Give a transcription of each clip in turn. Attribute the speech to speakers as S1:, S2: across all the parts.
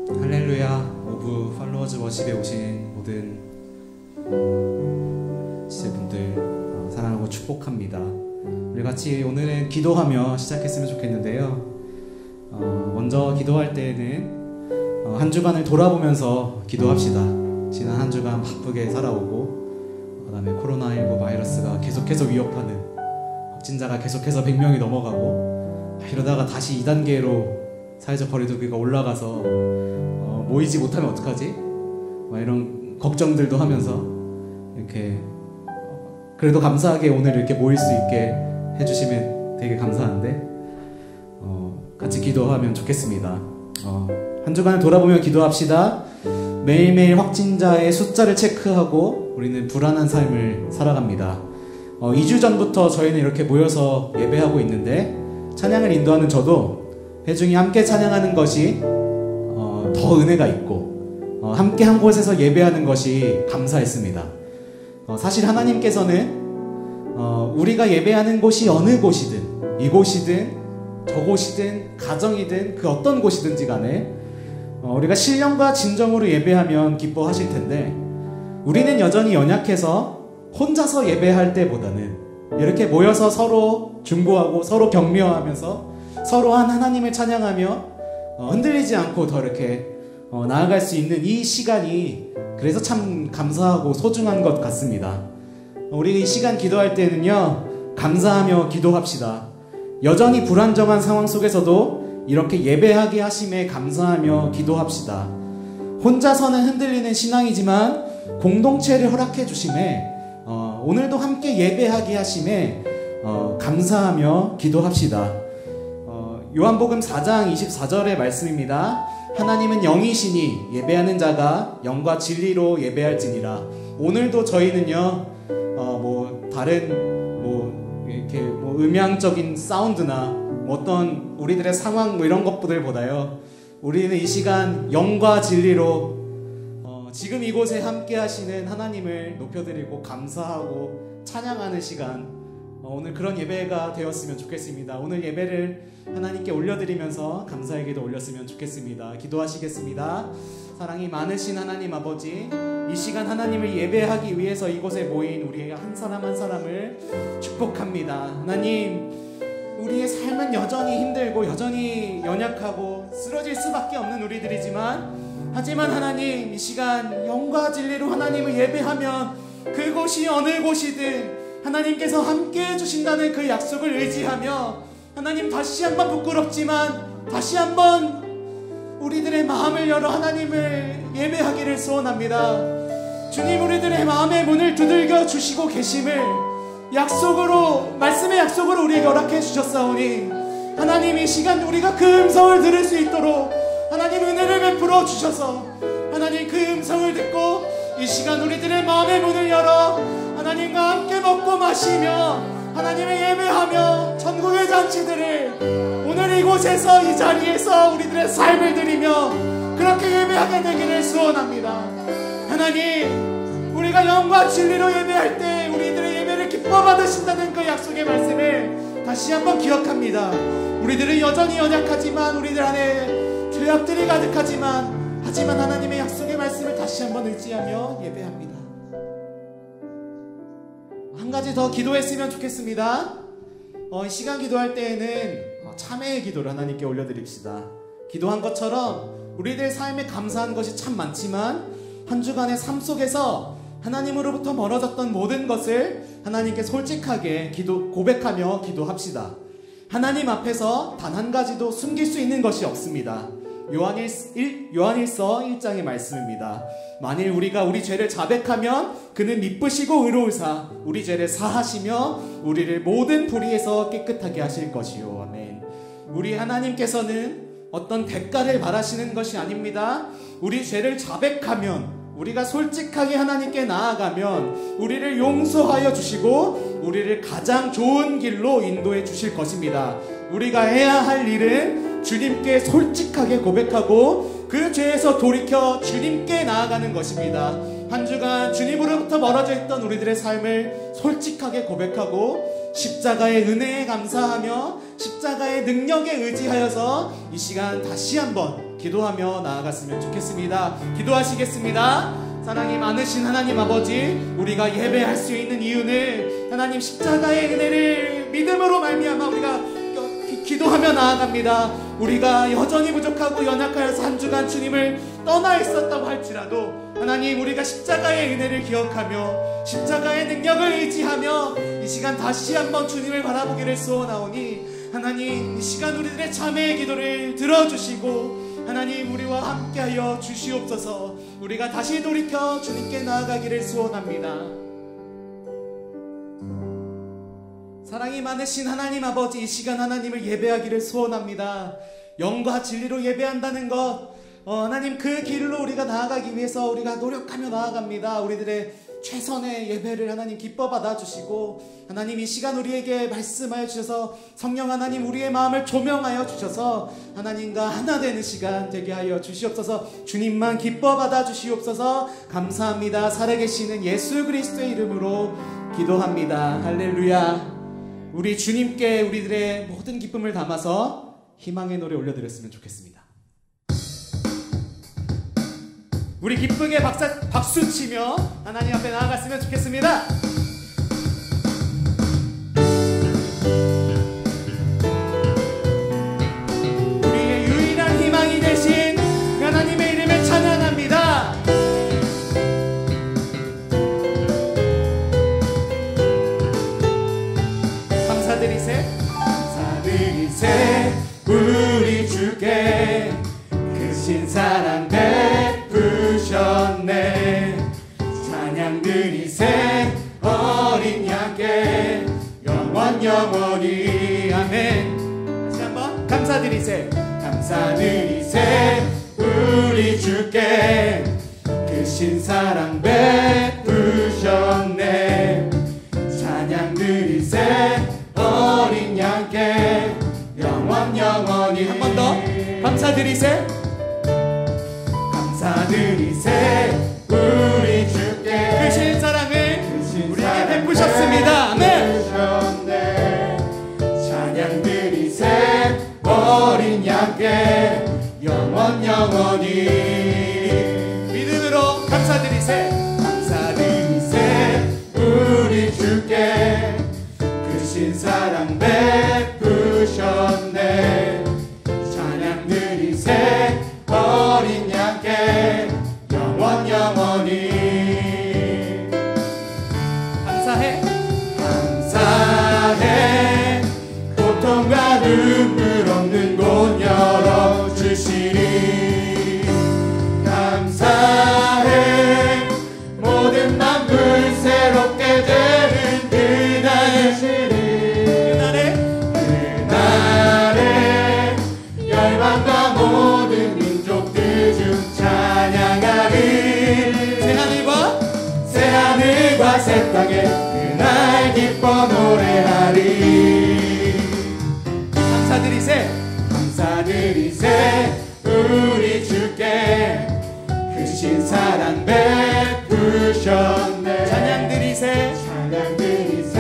S1: 할렐루야. 오브 팔로워즈 워십에 오신 모든 지체분들 사랑하고 축복합니다. 우리 같이 오늘은 기도하며 시작했으면 좋겠는데요. 먼저 기도할 때에는 한 주간을 돌아보면서 기도합시다. 지난 한 주간 바쁘게 살아오고, 그 다음에 코로나19 바이러스가 계속해서 위협하는, 확진자가 계속해서 100명이 넘어가고, 이러다가 다시 2단계로 사회적 거리두기가 올라가서 모이지 못하면 어떡하지? 이런 걱정들도 하면서 이렇게 그래도 감사하게 오늘 이렇게 모일 수 있게 해주시면 되게 감사한데 같이 기도하면 좋겠습니다. 한 주간을 돌아보며 기도합시다. 매일매일 확진자의 숫자를 체크하고 우리는 불안한 삶을 살아갑니다. 2주 전부터 저희는 이렇게 모여서 예배하고 있는데, 찬양을 인도하는 저도 회중이 함께 찬양하는 것이 더 은혜가 있고 함께 한 곳에서 예배하는 것이 감사했습니다. 사실 하나님께서는 우리가 예배하는 곳이 어느 곳이든, 이곳이든 저곳이든 가정이든 그 어떤 곳이든지 간에 우리가 신령과 진정으로 예배하면 기뻐하실 텐데, 우리는 여전히 연약해서 혼자서 예배할 때보다는 이렇게 모여서 서로 중보하고 서로 격려하면서 서로 한 하나님을 찬양하며 흔들리지 않고 더 이렇게 나아갈 수 있는 이 시간이 그래서 참 감사하고 소중한 것 같습니다. 우리 이 시간 기도할 때는요, 감사하며 기도합시다. 여전히 불안정한 상황 속에서도 이렇게 예배하게 하심에 감사하며 기도합시다. 혼자서는 흔들리는 신앙이지만 공동체를 허락해 주심에 오늘도 함께 예배하게 하심에 감사하며 기도합시다. 요한복음 4장 24절의 말씀입니다. 하나님은 영이시니 예배하는 자가 영과 진리로 예배할지니라. 오늘도 저희는요, 다른 이렇게 음향적인 사운드나 어떤 우리들의 상황 이런 것들보다요, 우리는 이 시간 영과 진리로 지금 이곳에 함께 하시는 하나님을 높여드리고 감사하고 찬양하는 시간, 오늘 그런 예배가 되었으면 좋겠습니다. 오늘 예배를 하나님께 올려드리면서 감사의 기도 올렸으면 좋겠습니다. 기도하시겠습니다. 사랑이 많으신 하나님 아버지, 이 시간 하나님을 예배하기 위해서 이곳에 모인 우리 한 사람 한 사람을 축복합니다. 하나님, 우리의 삶은 여전히 힘들고 여전히 연약하고 쓰러질 수밖에 없는 우리들이지만, 하지만 하나님, 이 시간 영과 진리로 하나님을 예배하면 그곳이 어느 곳이든 하나님께서 함께 해주신다는 그 약속을 의지하며, 하나님 다시 한번 부끄럽지만 다시 한번 우리들의 마음을 열어 하나님을 예배하기를 소원합니다. 주님, 우리들의 마음의 문을 두들겨 주시고 계심을 약속으로, 말씀의 약속으로 우리에게 허락해 주셨사오니, 하나님 이 시간 우리가 그 음성을 들을 수 있도록 하나님 은혜를 베풀어 주셔서, 하나님 그 음성을 듣고 이 시간 우리들의 마음의 문을 열어 하나님과 함께 먹고 마시며 하나님을 예배하며 전국의 잔치들을 오늘 이곳에서 이 자리에서 우리들의 삶을 드리며 그렇게 예배하게 되기를 소원합니다. 하나님, 우리가 영과 진리로 예배할 때 우리들의 예배를 기뻐 받으신다는 그 약속의 말씀을 다시 한번 기억합니다. 우리들은 여전히 연약하지만, 우리들 안에 죄악들이 가득하지만, 하지만 하나님의 약속의 말씀을 다시 한번 의지하며 예배합니다. 한 가지 더 기도했으면 좋겠습니다. 이 시간 기도할 때에는 참회의 기도를 하나님께 올려드립시다. 기도한 것처럼 우리들 삶에 감사한 것이 참 많지만, 한 주간의 삶 속에서 하나님으로부터 멀어졌던 모든 것을 하나님께 솔직하게 고백하며 기도합시다. 하나님 앞에서 단 한 가지도 숨길 수 있는 것이 없습니다. 요한일서 1장의 말씀입니다. 만일 우리가 우리 죄를 자백하면 그는 미쁘시고 의로우사 우리 죄를 사하시며 우리를 모든 불의에서 깨끗하게 하실 것이요. 아멘. 우리 하나님께서는 어떤 대가를 바라시는 것이 아닙니다. 우리 죄를 자백하면, 우리가 솔직하게 하나님께 나아가면 우리를 용서하여 주시고 우리를 가장 좋은 길로 인도해 주실 것입니다. 우리가 해야 할 일은 주님께 솔직하게 고백하고 그 죄에서 돌이켜 주님께 나아가는 것입니다. 한 주간 주님으로부터 멀어져 있던 우리들의 삶을 솔직하게 고백하고 십자가의 은혜에 감사하며 십자가의 능력에 의지하여서 이 시간 다시 한번 기도하며 나아갔으면 좋겠습니다. 기도하시겠습니다. 사랑이 많으신 하나님 아버지, 우리가 예배할 수 있는 이유는 하나님 십자가의 은혜를 믿음으로 말미암아 우리가 기도하며 나아갑니다. 우리가 여전히 부족하고 연약하여서 한 주간 주님을 떠나 있었다고 할지라도 하나님, 우리가 십자가의 은혜를 기억하며 십자가의 능력을 의지하며 이 시간 다시 한번 주님을 바라보기를 소원하오니 하나님, 이 시간 우리들의 자매의 기도를 들어주시고 하나님, 우리와 함께하여 주시옵소서. 우리가 다시 돌이켜 주님께 나아가기를 소원합니다. 사랑이 많으신 하나님 아버지, 이 시간 하나님을 예배하기를 소원합니다. 영과 진리로 예배한다는 것, 하나님, 그 길로 우리가 나아가기 위해서 우리가 노력하며 나아갑니다. 우리들의 최선의 예배를 하나님 기뻐 받아주시고, 하나님 이 시간 우리에게 말씀하여 주셔서 성령 하나님 우리의 마음을 조명하여 주셔서 하나님과 하나 되는 시간 되게 하여 주시옵소서. 주님만 기뻐 받아주시옵소서. 감사합니다. 살아계시는 예수 그리스도의 이름으로 기도합니다. 할렐루야. 우리 주님께 우리들의 모든 기쁨을 담아서 희망의 노래 올려드렸으면 좋겠습니다. 우리 기쁘게 박수치며 하나님 앞에 나아갔으면 좋겠습니다. 우리의 유일한 희망이 되신 하나님의 이름을 찬양합니다. 감사드리세, 감사드리세, 우리 주께 크신 사랑 베푸셨네. 찬양드리세, 어린 양께 영원히. 아멘. 다시 한번 감사드리세, 감사드리세, 우리 주께 크신 사랑 베푸셨네. 찬양드리세, 어린 양께 영원히. 한 번 더 감사드리세, 감사드리세, 우리 주께 크신 사랑을 우리에게 베푸셨습니다. 아멘. 찬양드리세, 어린 양께 영원히. 믿음으로 감사드리세, 감사드리세, 우리 주께 크신 사랑 베푸셨네. 찬양드리세, 어린 양께 영원히. 감사해, 감사해, 고통과 눈물 없는 곳 열어주시리. 감사해, 모든 만물 새롭게 되는 그날이시리. 그날에 열방과 모든 민족들 중 찬양하리. 새하늘과 새 땅에 그날 기뻐 노래하리. 감사드리세, 감사드리세, 우리 주께 크신 사랑 베푸셨네. 찬양드리세, 찬양드리세,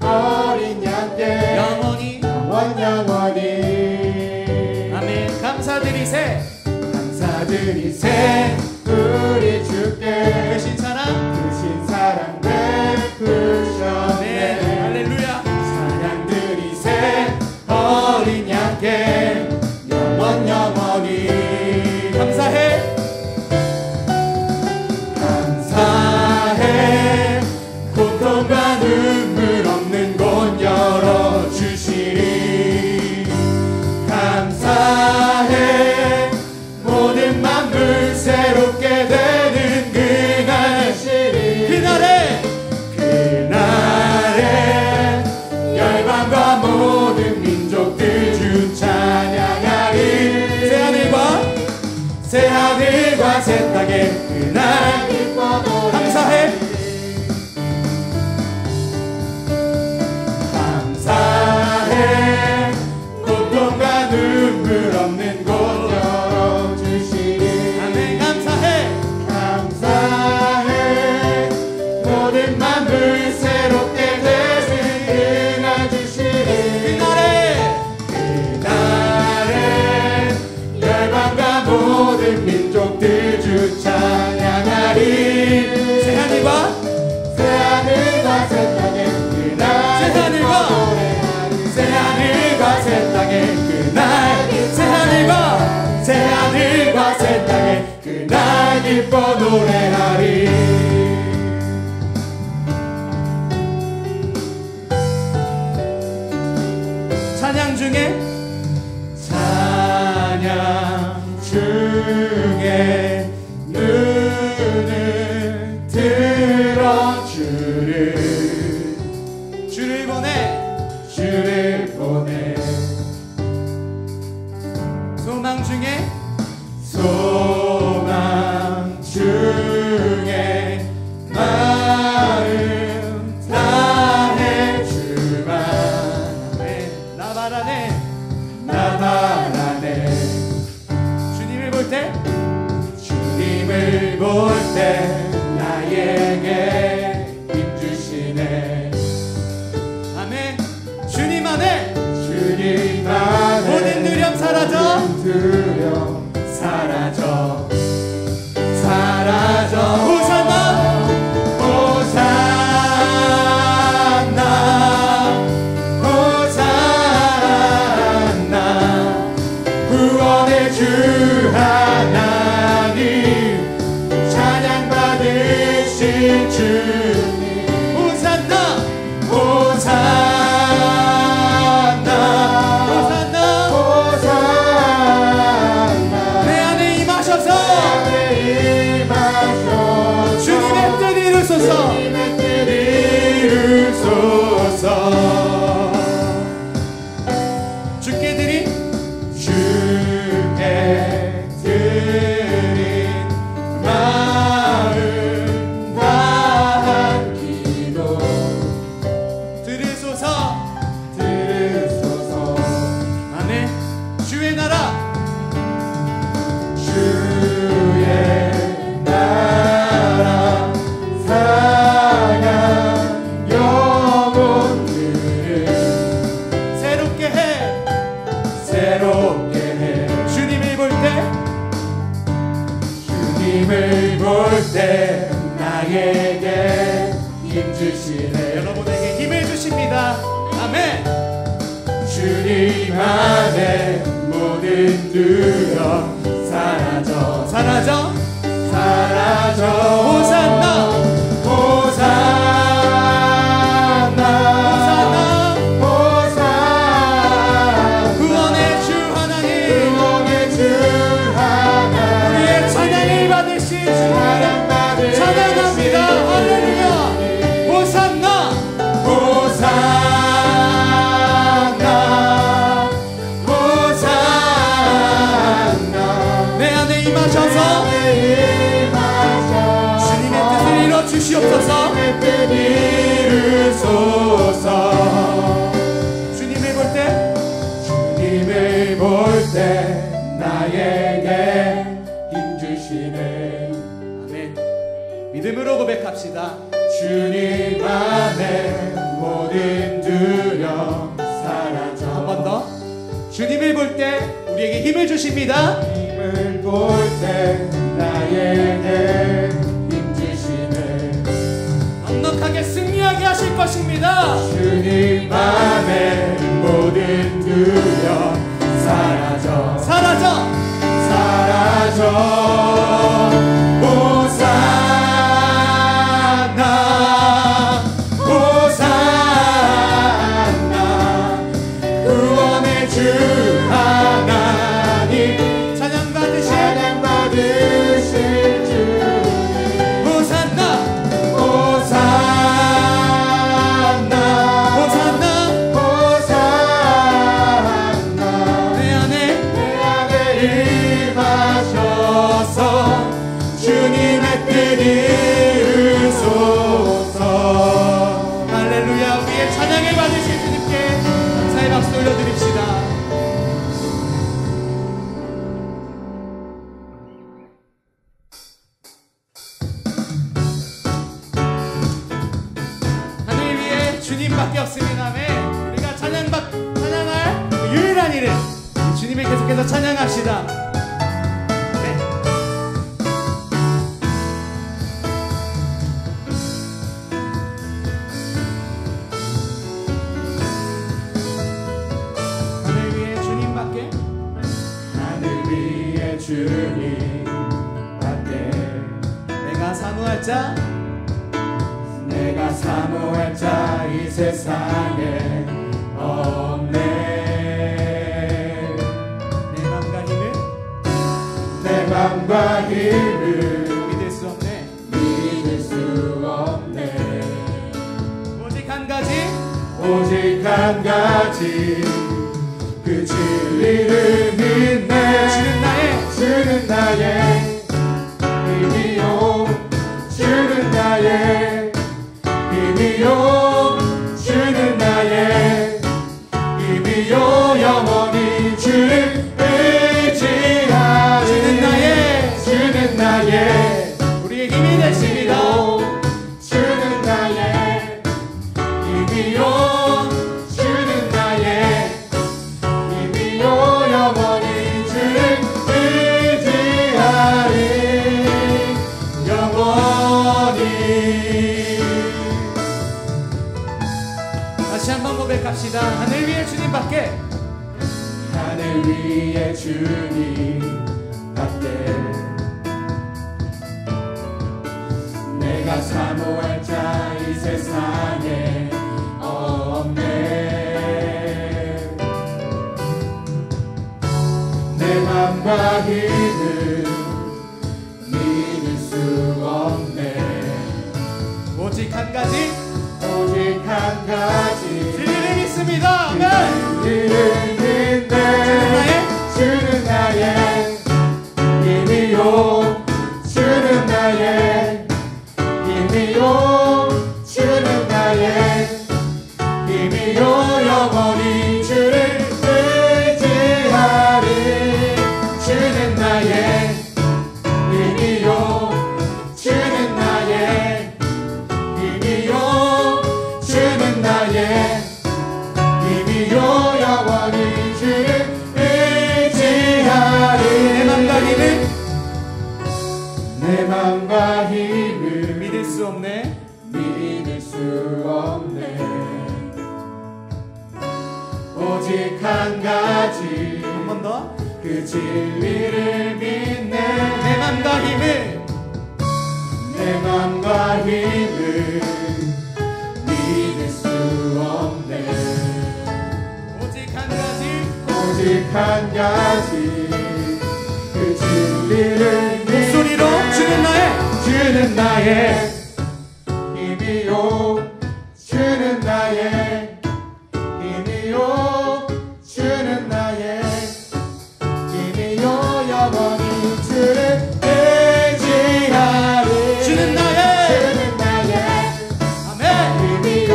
S1: 어린 양께 영원히. 아멘. 감사드리세, 감사드리세, 우리 주께 크신 사랑 베푸셨네. 할렐루야. 찬양드리세, 어린 양께 영원히. 감사해, 감사해, 고통과 눈물 없는 곳 열어주시리. 감사해, 모든 만물 새롭게 되는 그날이시리. 그날에 열방과 모든 민족들 주 찬양하리. 새하늘과 새 땅에 그날 기뻐 노래하리. 감사해, 감사해, 고통과 눈물 없는 곳 열어주시리. 아멘. 감사해, 감사해, 모든 만물 새롭게 되는 그날 주시리. 그날에 열방과
S2: 기뻐 노래하리.
S1: 찬양 중에
S2: 눈을 들어 주를 보내
S1: 소망 중에
S2: 마음 다해 주만.
S1: 나 바라네 주님을 볼 때
S2: 나에게 힘주시네.
S1: 아멘. 주님 안에
S2: 모든
S1: 두려움 사라져
S2: 호산나 구원의 주 하나님 찬양받으신 주님. 호산나
S1: 내 안에 임하셔서 주님의 뜻 이루소서. 주께 드린
S2: 마음 다한 기도
S1: 들으소서. 아멘. 주의 나라
S2: 사랑 영혼들을
S1: 새롭게 해 주님을 볼 때
S2: 나에게 힘주시네.
S1: 여러분에게 힘을 주십니다. 아멘.
S2: 주님 안에 모든 두려움 사라져.
S1: 호산나 구원의 주 하나님 우리의 찬양을 받으신 주님 찬양합니다. 할렐루야. 호산나 내 안에 임하셔서 주님의 뜻을 이루어 주시옵소서. 주님을 볼 때
S2: 나에게 힘주시네.
S1: 아멘. 믿음으로 고백합시다.
S2: 주님 안에 모든 두려움 사라져.
S1: 한 번 더. 주님을 볼 때 우리에게 힘을 주십니다.
S2: 주님을 볼 때 나에게 힘주시네.
S1: 넉넉하게 승리하게 하실 것입니다.
S2: 주님 안에 모든 두려움 사라져. 호산나 구원의 주 하나님 찬양받으실 주님. 호산나 내 안에 임하셔서 주님의 뜻 이루소서.
S1: 할렐루야. 우리의 찬양을 받으실 주님께 감사의 박수 올려드립시다. 하늘 위에 주님밖에 없습니다. 아멘. 우리가 찬양할 유일한 일은 주님을 계속해서 찬양합시다. 네. 하늘 위에 주님밖에
S2: 주님 밖에
S1: 내가 사모할 자
S2: 내가 사모할 자 이 세상에 없네.
S1: 내 맘과 힘을
S2: 내 맘과 힘을
S1: 믿을 수 없네.
S2: 믿을 수 없네.
S1: 오직 한 가지
S2: 오직 한 가지 그 진리를 믿네. 주는 나의 힘이요. 주는 나의 힘이요. 주는 나의 힘이요. 영원히 주를 의지하리. 주는 나의
S1: 우리의 힘이 되십니다.
S2: 주는 나의 힘이요. 주는 나의 힘이요. 영원히 주를 의지하리. 영원히.
S1: 다시 한번 고백합시다. 하늘 위에 주님밖에
S2: 하늘 위에 주님밖에 내가 사모할 자 이 세상에 없네. 내 맘과 힘을 믿을 수 없네.
S1: 오직 한 가지
S2: 오직 한 가지
S1: 진리를 믿습니다. 아멘.
S2: 진리를 믿네. 주는 나의 힘이요. 주는 나의 힘이요. 주는 나의 힘이요. 영원히 주를 의지하리. 주는 나의 힘이요. 주는 나의 힘이요. 주는 나의 힘이요. 영원히 주를 의지하리. 내 맘과 힘을
S1: 믿을 수 없네.
S2: 믿을 수 없네. 오직 한 가지
S1: 한 번 더.
S2: 그 진리를 믿네.
S1: 내 맘과 힘을
S2: 내 맘과 힘을 믿을 수 없네.
S1: 오직 한 가지
S2: 오직 한 가지 그 진리를
S1: 목소리로
S2: 주는 나의 힘이요. 주는 나의 힘이요. 주는 나의 힘이요. 영원히 주를 의지하리.
S1: 주는 나의 아멘.
S2: 힘이요.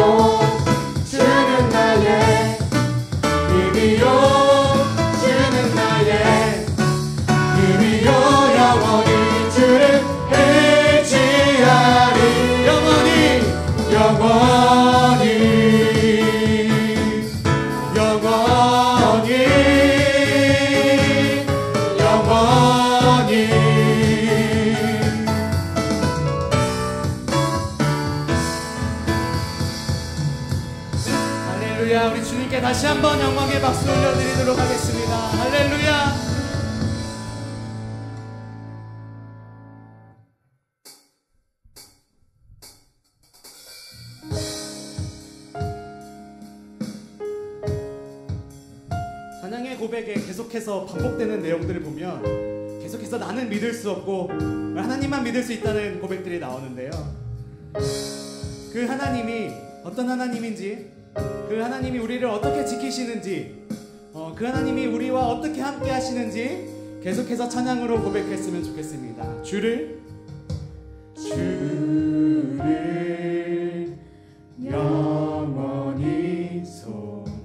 S2: 주는 나의 힘이요. 주는 나의 힘이요. 영원히 주를 의지하리. 영원히 영원히 영원히 영원히.
S1: 할렐루야. 우리 주님께 다시 한번 영광의 박수 올려드리도록 하겠습니다. 할렐루야. 찬양의 고백에 계속해서 반복되는 내용들을 보면 계속해서 나는 믿을 수 없고 하나님만 믿을 수 있다는 고백들이 나오는데요. 그 하나님이 어떤 하나님인지, 그 하나님이 우리를 어떻게 지키시는지, 그 하나님이 우리와 어떻게 함께 하시는지 계속해서 찬양으로 고백했으면 좋겠습니다. 주를
S2: 영원히 손줄게.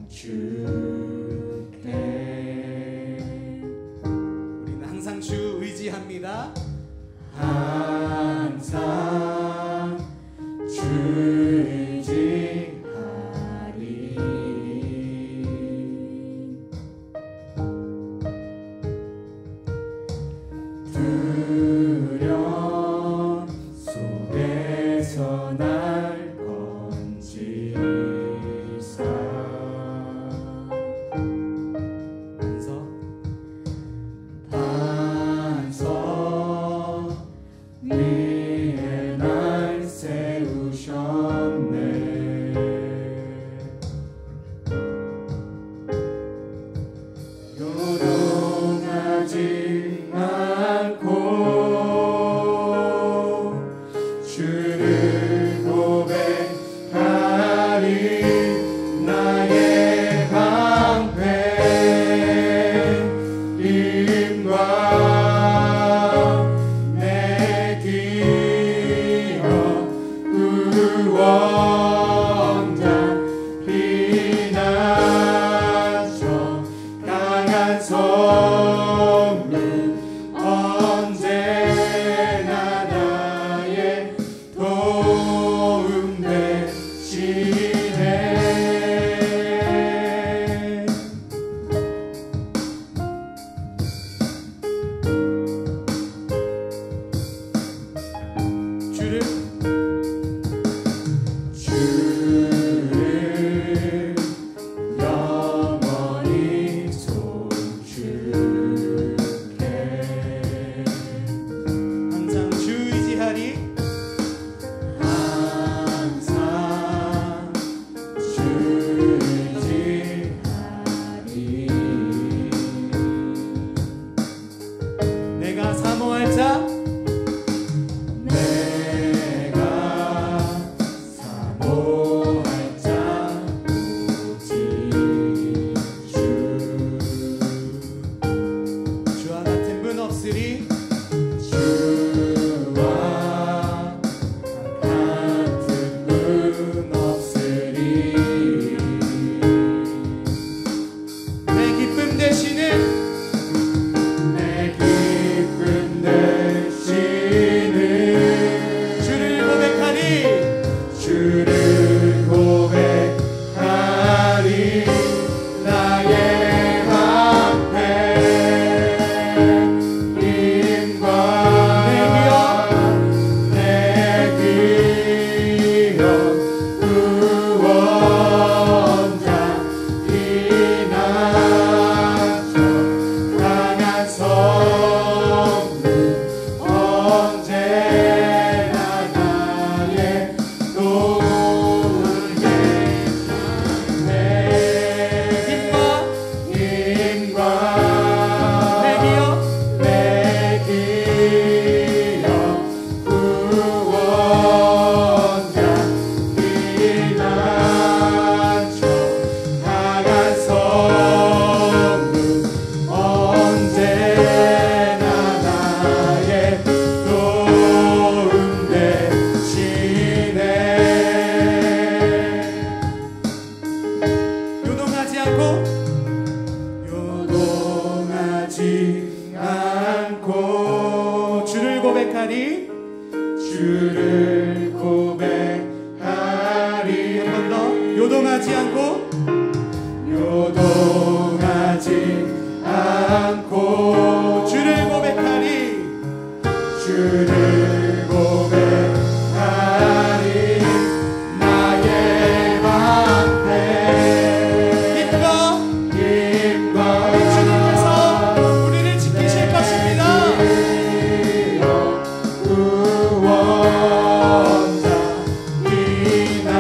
S1: 우리는 항상 주 의지합니다.
S2: 항상 주 의지하리. 두려움 속에서 날 건지사. 반석 위에
S1: 고백하리.
S2: 주를 고백하리.
S1: 한 번 더. 요동하지 않고
S2: 요동하지 않고
S1: 주를 고백하리.
S2: 주를 고백하리. 나의 방패 힘과
S1: 주님께서 우리를 지키실 것입니다.
S2: 구원자 피난처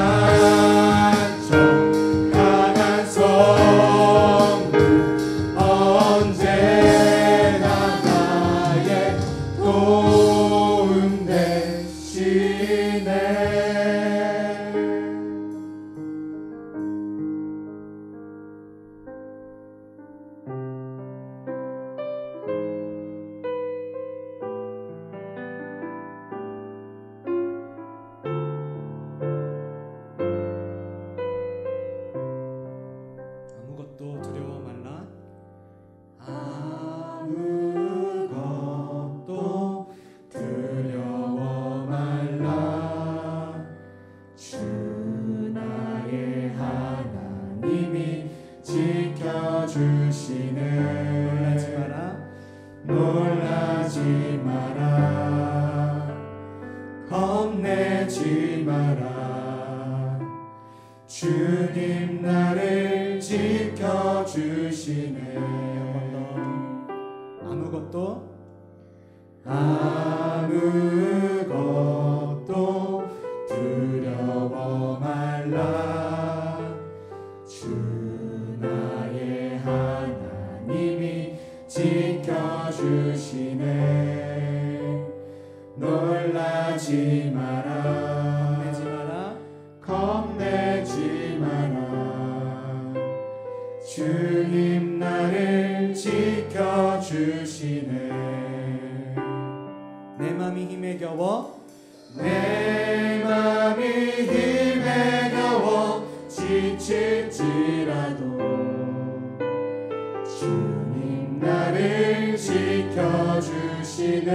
S2: 강한 성부 언제나 나의 도움 되시네.
S1: 아무것도 두려워 말라.
S2: 아무것도 두려워 말라. 주 나의 하나님이 지켜주시네.
S1: 놀라지 마라.
S2: 놀라지 마라. 겁내지 마라. 주님 나를 지켜주시네.
S1: 아무것도
S2: 아무것도 두려워 말라. 주 나의 하나님이 지켜주시네. 놀라지 마라.
S1: 내지 마라.
S2: 겁내지 마라. 주님 나를 지켜주시네.
S1: 내 맘이 힘에 겨워
S2: 내 맘이 힘에 겨워 지칠지라도 주님 나를 지켜주시네.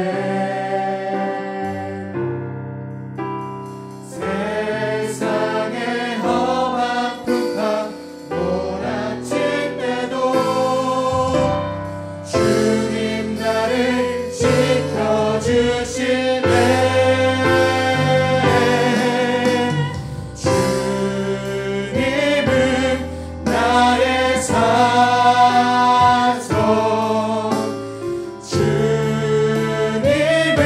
S2: 세상의 험한 풍파 몰아칠 때도 주님 나를 지켜주시네. 주님은 나의 산성, 주님은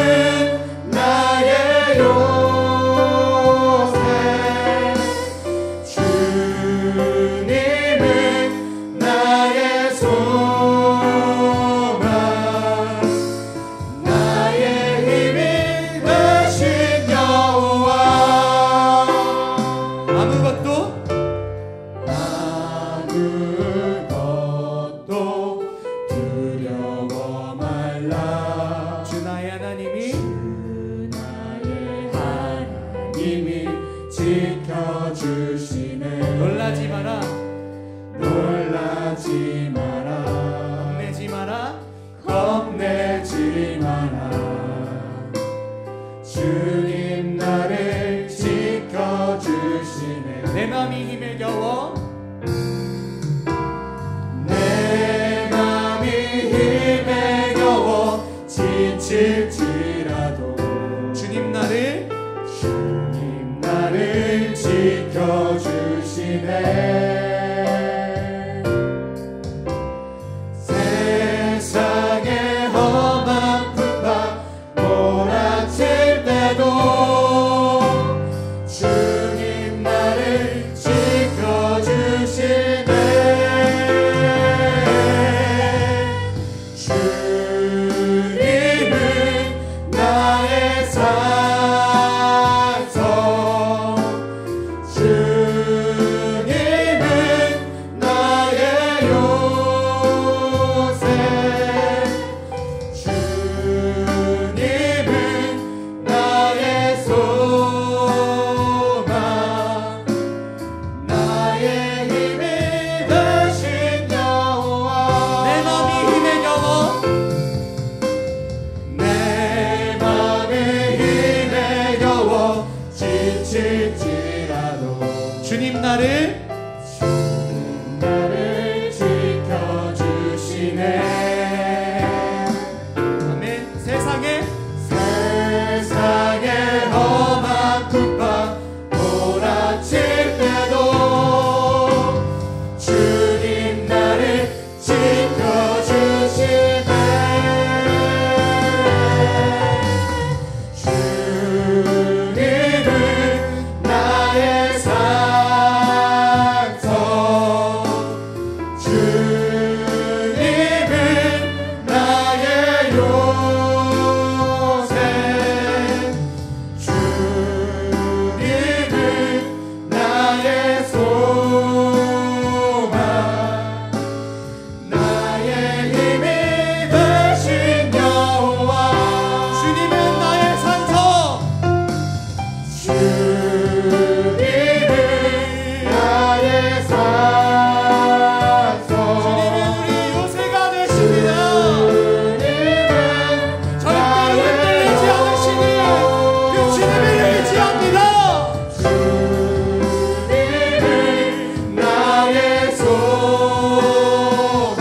S2: 나의 요새, 주님은 나의 소망, 나의 힘이 되신 여호와.
S1: 아무것도
S2: 두려워 말라.
S1: 주 나의 하나님이
S2: 나의 하나님이 지켜주시네.
S1: 놀라지 마라.
S2: 놀라지 마라.
S1: 겁내지 마라.
S2: 겁내지 마라. 주님 나를 지켜주시네.
S1: 내 맘이 힘에 겨워
S2: 내 맘이 힘에 겨워 지칠지라도
S1: 주님 나를
S2: 지켜주시네. 세상의 험한 풍파 몰아칠 때도 주님 나를 지켜주시네. 주님은
S1: 나를
S2: 지켜주시네.
S1: 아멘. 세상에
S2: 험한 풍파 몰아칠 때도 주님 나를 지켜주시네. 주님은 나의 산성, 주님은 나의 요새, 주님은 나의 소망, 나의 힘이 되신 여호와.
S1: 주님은 나의 산성,
S2: 주님은 나의 산성,
S1: 주님은 우리 요새가 되십니다. 절대로 흔들리지 않으시니 그 주님을 의지합니다.
S2: 주님은 나의 소망,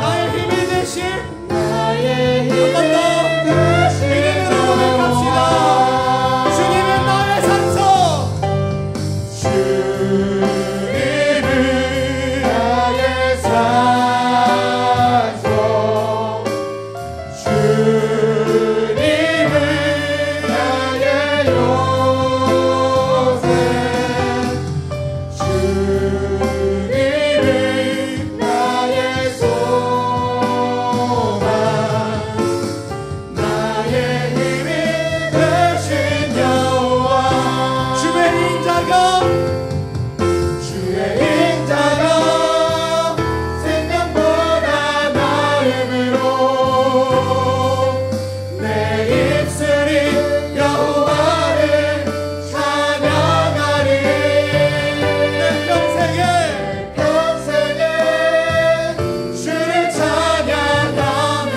S1: 나의 힘이 되신
S2: 나의
S1: 한 번 더 믿음으로 고백합시다. 주님은 나의 산성,
S2: 주님은 나의 산성, 주님은 나의 요새, 주님은 나의 소망, 나의 힘이 되신 여호와.
S1: 주의 인자가
S2: 생명보다 나음으로 내 입술이 여호와를 찬양하리.
S1: 내 평생에
S2: 주를 찬양하며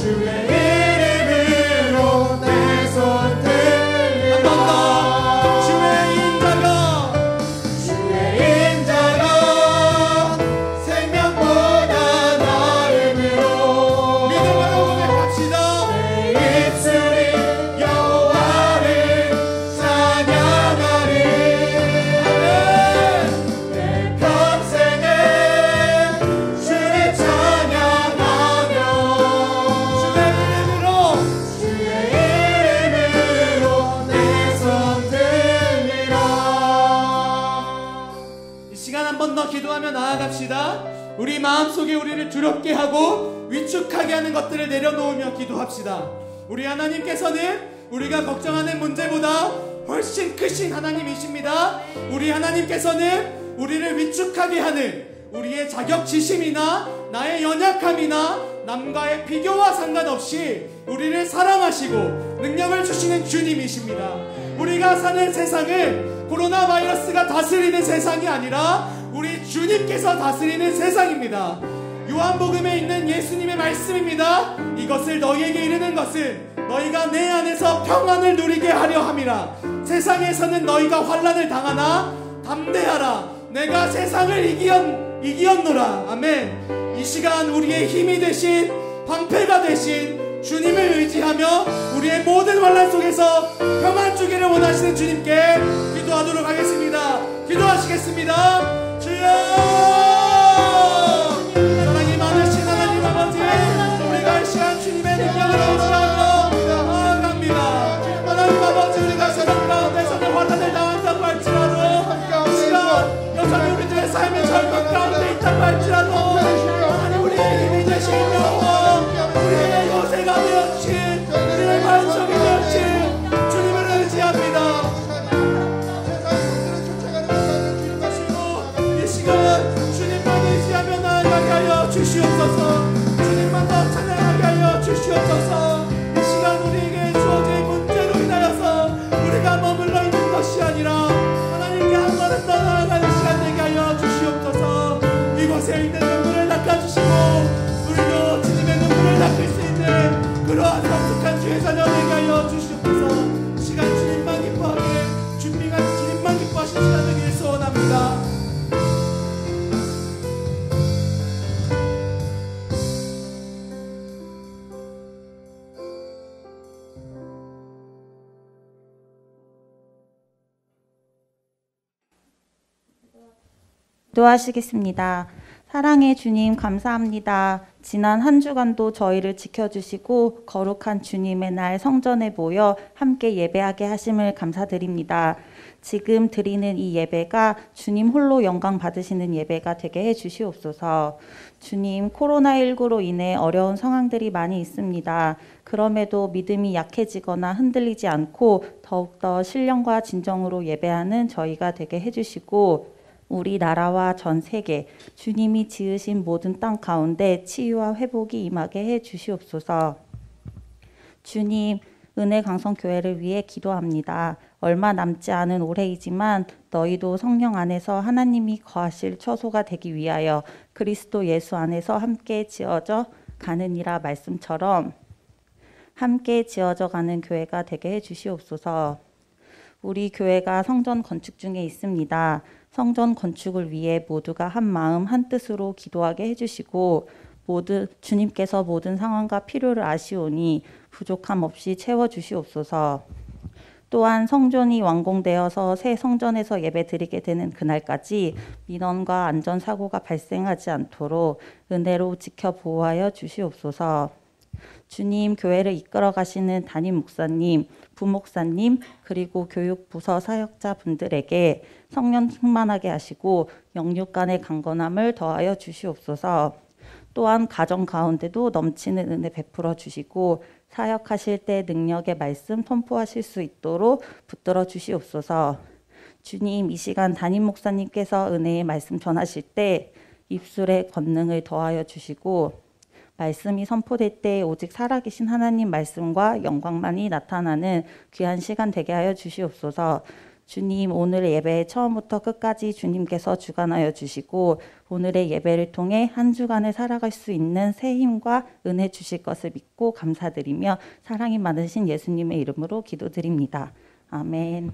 S2: 주의 이름으로 내 손 들리라.
S1: 한 번 더 주의 인자가
S2: 생명보다 나음으로
S1: 믿음으로 고백합시다.
S2: 내 입술이 여호와를 찬양하리. 내 평생에 주를 찬양하며
S1: 주의 이름으로
S2: 주의 이름으로 내 손 들리라.
S1: 이 시간 한 번 더 기도하며 나아갑시다. 우리 마음속에 우리를 두렵게 하고 위축하게 하는 것들을 내려놓으며 기도합시다. 우리 하나님께서는 우리가 걱정하는 문제보다 훨씬 크신 하나님이십니다. 우리 하나님께서는 우리를 위축하게 하는 우리의 자격지심이나 나의 연약함이나 남과의 비교와 상관없이 우리를 사랑하시고 능력을 주시는 주님이십니다. 우리가 사는 세상은 코로나 바이러스가 다스리는 세상이 아니라 우리 주님께서 다스리는 세상입니다. 요한복음에 있는 예수님의 말씀입니다. 이것을 너희에게 이르는 것은 너희가 내 안에서 평안을 누리게 하려 함이라. 세상에서는 너희가 환난을 당하나 담대하라. 내가 세상을 이기었노라. 아멘. 이 시간 우리의 힘이 되신 방패가 되신 주님을 의지하며 우리의 모든 환난 속에서 평안 주기를 원하시는 주님께 기도하도록 하겠습니다. 기도하시겠습니다. 주여, 사랑이 많으신 하나님 아버지, 우리가 이 시간 주님의 능력을 의지하며 나아갑니다. 하나님 아버지, 우리가 세상 가운데서는 환난을 당한다고 할지라도 이 시간 여전히 우리들의 삶의 절망 가운데 있다고 할지라도 하나님 우리의 힘이 되신 여호와, 우리의 요새가 되었지, 우리의 반석이 되었지 주님을 의지합니다. 이 시간 주님
S3: 기도하시겠습니다. 사랑의 주님 감사합니다. 지난 한 주간도 저희를 지켜주시고 거룩한 주님의 날 성전에 모여 함께 예배하게 하심을 감사드립니다. 지금 드리는 이 예배가 주님 홀로 영광 받으시는 예배가 되게 해주시옵소서. 주님, 코로나19로 인해 어려운 상황들이 많이 있습니다. 그럼에도 믿음이 약해지거나 흔들리지 않고 더욱더 신령과 진정으로 예배하는 저희가 되게 해주시고, 우리나라와 전 세계 주님이 지으신 모든 땅 가운데 치유와 회복이 임하게 해 주시옵소서. 주님, 은혜강성교회를 위해 기도합니다. 얼마 남지 않은 올해이지만 너희도 성령 안에서 하나님이 거하실 처소가 되기 위하여 그리스도 예수 안에서 함께 지어져 가느니라 말씀처럼 함께 지어져 가는 교회가 되게 해 주시옵소서. 우리 교회가 성전 건축 중에 있습니다. 성전 건축을 위해 모두가 한 마음 한 뜻으로 기도하게 해주시고, 주님께서 모든 상황과 필요를 아시오니 부족함 없이 채워주시옵소서. 또한 성전이 완공되어서 새 성전에서 예배드리게 되는 그날까지 민원과 안전사고가 발생하지 않도록 은혜로 지켜 보호하여 주시옵소서. 주님, 교회를 이끌어 가시는 담임 목사님, 부목사님, 그리고 교육부서 사역자분들에게 성령 충만하게 하시고 영육 간의 강건함을 더하여 주시옵소서. 또한 가정 가운데도 넘치는 은혜 베풀어 주시고 사역하실 때 능력의 말씀 선포하실 수 있도록 붙들어 주시옵소서. 주님, 이 시간 담임 목사님께서 은혜의 말씀 전하실 때 입술에 권능을 더하여 주시고 말씀이 선포될 때 오직 살아계신 하나님 말씀과 영광만이 나타나는 귀한 시간 되게 하여 주시옵소서. 주님, 오늘의 예배 처음부터 끝까지 주님께서 주관하여 주시고 오늘의 예배를 통해 한 주간을 살아갈 수 있는 새 힘과 은혜 주실 것을 믿고 감사드리며 사랑이 많으신 예수님의 이름으로 기도드립니다. 아멘.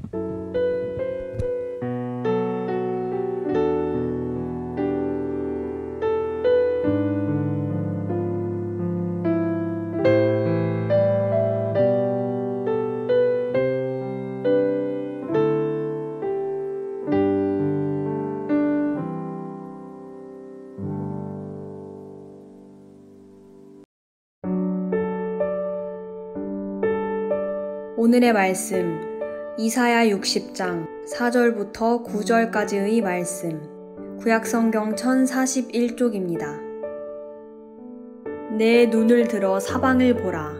S4: 오늘의 말씀 이사야 60장 4절부터 9절까지의 말씀, 구약성경 1041쪽입니다. 내 눈을 들어 사방을 보라.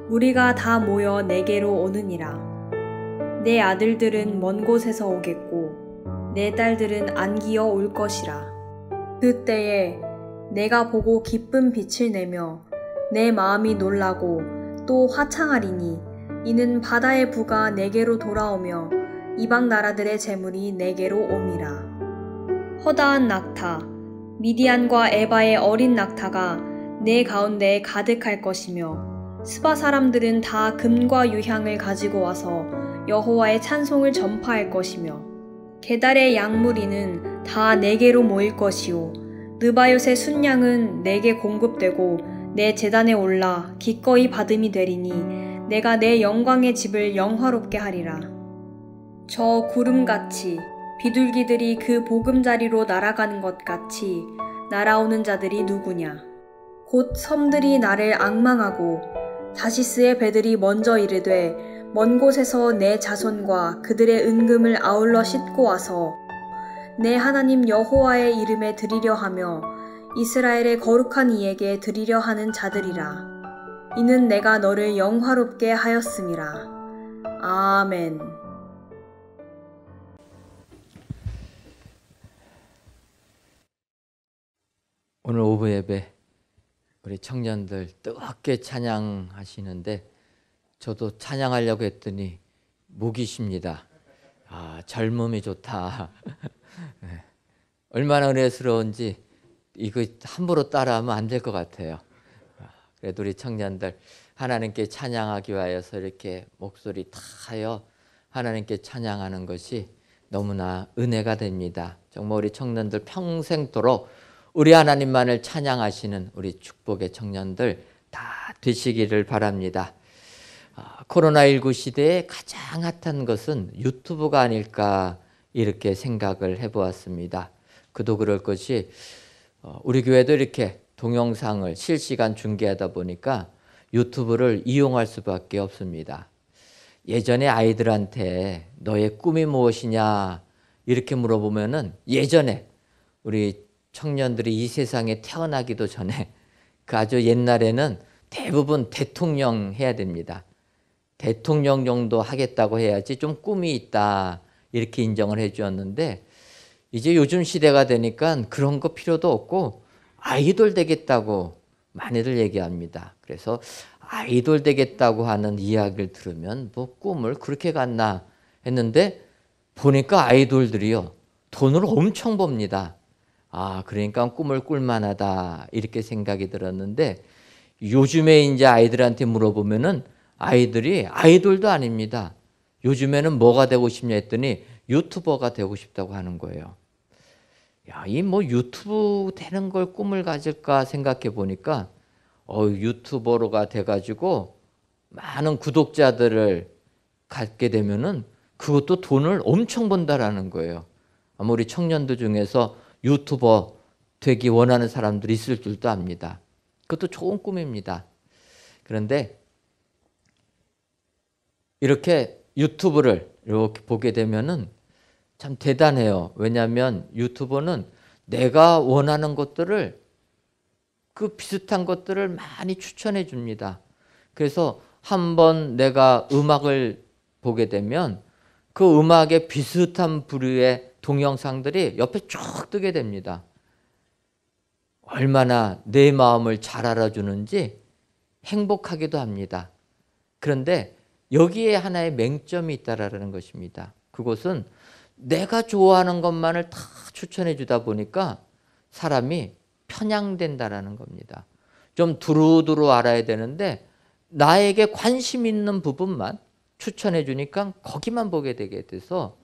S4: 무리가 다 모여 내게로 오느니라. 내 아들들은 먼 곳에서 오겠고 내 딸들은 안기어 올 것이라. 그때에 내가 보고 기쁜 빛을 내며 내 마음이 놀라고 또 화창하리니 이는 바다의 부가 내게로 돌아오며 이방 나라들의 재물이 내게로 옴이라. 허다한 낙타, 미디안과 에바의 어린 낙타가 내 가운데에 가득할 것이며 스바 사람들은 다 금과 유향을 가지고 와서 여호와의 찬송을 전파할 것이며 게달의 양무리는 다 내게로 모일 것이요 느바요의 순양은 내게 공급되고 내 제단에 올라 기꺼이 받음이 되리니 내가 내 영광의 집을 영화롭게 하리라. 저 구름같이 비둘기들이 그 보금자리로 날아가는 것 같이 날아오는 자들이 누구냐. 곧 섬들이 나를 앙망하고 다시스의 배들이 먼저 이르되 먼 곳에서 내 자손과 그들의 은금을 아울러 싣고 와서 내 하나님 여호와의 이름에 드리려 하며 이스라엘의 거룩한 이에게 드리려 하는 자들이라. 이는 내가 너를 영화롭게 하였음이라. 아멘.
S5: 오늘 오후 예배 우리 청년들 뜨겁게 찬양하시는데 저도 찬양하려고 했더니 목이 쉽니다. 젊음이 좋다. 얼마나 은혜스러운지 이거 함부로 따라하면 안 될 것 같아요. 그래도 우리 청년들 하나님께 찬양하기 위하여서 이렇게 목소리 다하여 하나님께 찬양하는 것이 너무나 은혜가 됩니다. 정말 우리 청년들 평생도록 우리 하나님만을 찬양하시는 우리 축복의 청년들 다 되시기를 바랍니다. 코로나19 시대에 가장 핫한 것은 유튜브가 아닐까 이렇게 생각을 해보았습니다. 그도 그럴 것이 우리 교회도 이렇게 동영상을 실시간 중계하다 보니까 유튜브를 이용할 수밖에 없습니다. 예전에 아이들한테 너의 꿈이 무엇이냐 이렇게 물어보면은 예전에 우리 청년들이 이 세상에 태어나기도 전에 그 아주 옛날에는 대부분 대통령 해야 됩니다. 대통령 정도 하겠다고 해야지 좀 꿈이 있다 이렇게 인정을 해 주었는데 이제 요즘 시대가 되니까 그런 거 필요도 없고 아이돌 되겠다고 많이들 얘기합니다. 그래서 아이돌 되겠다고 하는 이야기를 들으면 뭐 꿈을 그렇게 갖나 했는데 보니까 아이돌들이요 돈을 엄청 법니다. 아, 그러니까 꿈을 꿀만하다 이렇게 생각이 들었는데 요즘에 이제 아이들한테 물어보면은 아이들이 아이돌도 아닙니다. 요즘에는 뭐가 되고 싶냐 했더니 유튜버가 되고 싶다고 하는 거예요. 야, 이 뭐 유튜브 되는 걸 꿈을 가질까 생각해 보니까 유튜버로가 돼가지고 많은 구독자들을 갖게 되면은 그것도 돈을 엄청 번다라는 거예요. 아마 우리 청년들 중에서 유튜버 되기 원하는 사람들이 있을 줄도 압니다. 그것도 좋은 꿈입니다. 그런데 이렇게 유튜브를 이렇게 보게 되면은 참 대단해요. 왜냐하면 유튜버는 내가 원하는 것들을 그 비슷한 것들을 많이 추천해 줍니다. 그래서 한번 내가 음악을 보게 되면 그 음악의 비슷한 부류의 동영상들이 옆에 쭉 뜨게 됩니다. 얼마나 내 마음을 잘 알아주는지 행복하기도 합니다. 그런데 여기에 하나의 맹점이 있다라는 것입니다. 그것은 내가 좋아하는 것만을 다 추천해 주다 보니까 사람이 편향된다라는 겁니다. 좀 두루두루 알아야 되는데 나에게 관심 있는 부분만 추천해 주니까 거기만 보게 되게 돼서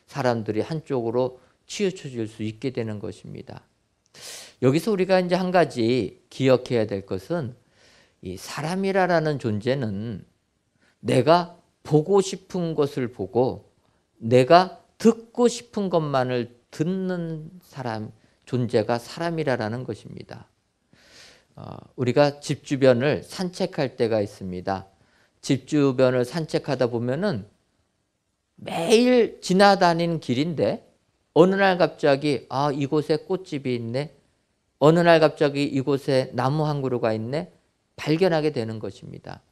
S5: 사람들이 한쪽으로 치우쳐질 수 있게 되는 것입니다. 여기서 우리가 이제 한 가지 기억해야 될 것은 이 사람이라는 존재는 내가 보고 싶은 것을 보고 내가 듣고 싶은 것만을 듣는 사람, 존재가 사람이라는 것입니다. 우리가 집 주변을 산책할 때가 있습니다. 집 주변을 산책하다 보면은 매일 지나다니는 길인데 어느 날 갑자기 이곳에 꽃집이 있네. 어느 날 갑자기 이곳에 나무 한 그루가 있네. 발견하게 되는 것입니다.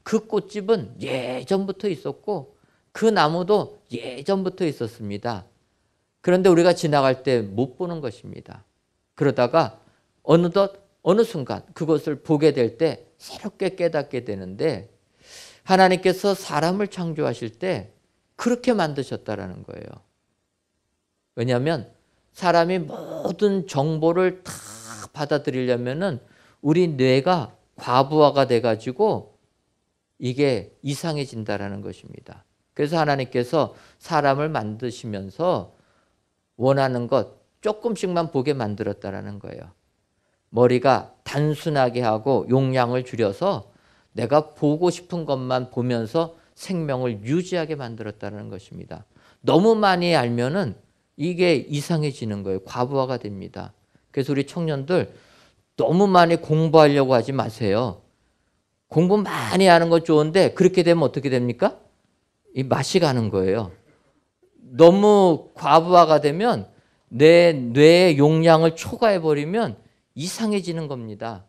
S5: 그 꽃집은 예전부터 있었고 그 나무도 예전부터 있었습니다. 그런데 우리가 지나갈 때 못 보는 것입니다. 그러다가 어느 순간 그것을 보게 될 때 새롭게 깨닫게 되는데 하나님께서 사람을 창조하실 때 그렇게 만드셨다라는 거예요. 왜냐하면 사람이 모든 정보를 다 받아들이려면은 우리 뇌가 과부하가 돼가지고 이게 이상해진다라는 것입니다. 그래서 하나님께서 사람을 만드시면서 원하는 것 조금씩만 보게 만들었다라는 거예요. 머리가 단순하게 하고 용량을 줄여서 내가 보고 싶은 것만 보면서 생명을 유지하게 만들었다는 것입니다. 너무 많이 알면은 이게 이상해지는 거예요. 과부하가 됩니다. 그래서 우리 청년들 너무 많이 공부하려고 하지 마세요. 공부 많이 하는 건 좋은데 그렇게 되면 어떻게 됩니까? 이 맛이 가는 거예요. 너무 과부하가 되면 내 뇌의 용량을 초과해버리면 이상해지는 겁니다.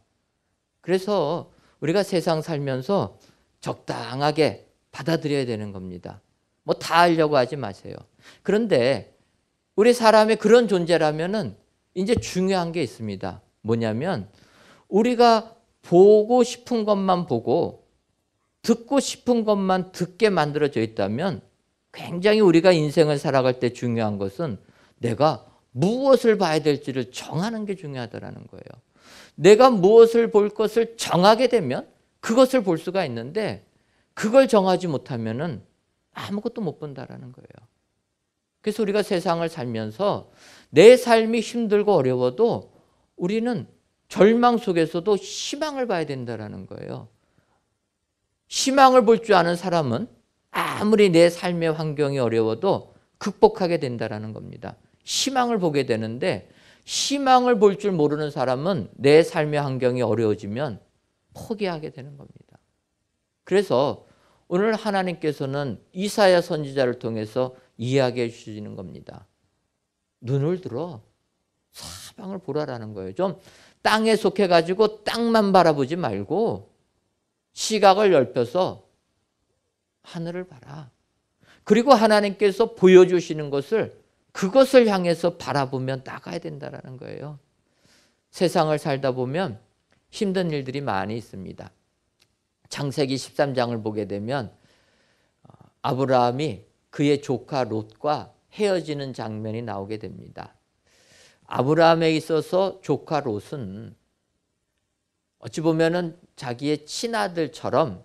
S5: 그래서 우리가 세상 살면서 적당하게 받아들여야 되는 겁니다. 뭐 다 하려고 하지 마세요. 그런데 우리 사람의 그런 존재라면은 이제 중요한 게 있습니다. 뭐냐면 우리가 보고 싶은 것만 보고 듣고 싶은 것만 듣게 만들어져 있다면 굉장히 우리가 인생을 살아갈 때 중요한 것은 내가 무엇을 봐야 될지를 정하는 게 중요하다는 거예요. 내가 무엇을 볼 것을 정하게 되면 그것을 볼 수가 있는데 그걸 정하지 못하면은 아무것도 못 본다라는 거예요. 그래서 우리가 세상을 살면서 내 삶이 힘들고 어려워도 우리는 절망 속에서도 희망을 봐야 된다라는 거예요. 희망을 볼 줄 아는 사람은 아무리 내 삶의 환경이 어려워도 극복하게 된다라는 겁니다. 희망을 보게 되는데 희망을 볼 줄 모르는 사람은 내 삶의 환경이 어려워지면 포기하게 되는 겁니다. 그래서 오늘 하나님께서는 이사야 선지자를 통해서 이야기해 주시는 겁니다. 눈을 들어 사방을 보라라는 거예요. 좀 땅에 속해가지고 땅만 바라보지 말고 시각을 넓혀서 하늘을 봐라. 그리고 하나님께서 보여주시는 것을 그것을 향해서 바라보며 나가야 된다는 거예요. 세상을 살다 보면 힘든 일들이 많이 있습니다. 창세기 13장을 보게 되면 아브라함이 그의 조카 롯과 헤어지는 장면이 나오게 됩니다. 아브라함에 있어서 조카 롯은 어찌 보면은 자기의 친아들처럼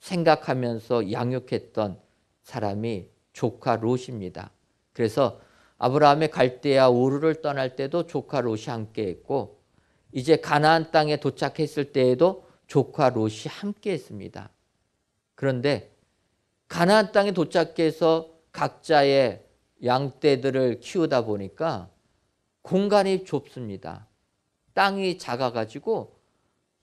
S5: 생각하면서 양육했던 사람이 조카 롯입니다. 그래서 아브라함이 갈대아 우르를 떠날 때도 조카 롯이 함께 했고 이제 가나안 땅에 도착했을 때에도 조카 롯이 함께 했습니다. 그런데 가나안 땅에 도착해서 각자의 양떼들을 키우다 보니까 공간이 좁습니다. 땅이 작아가지고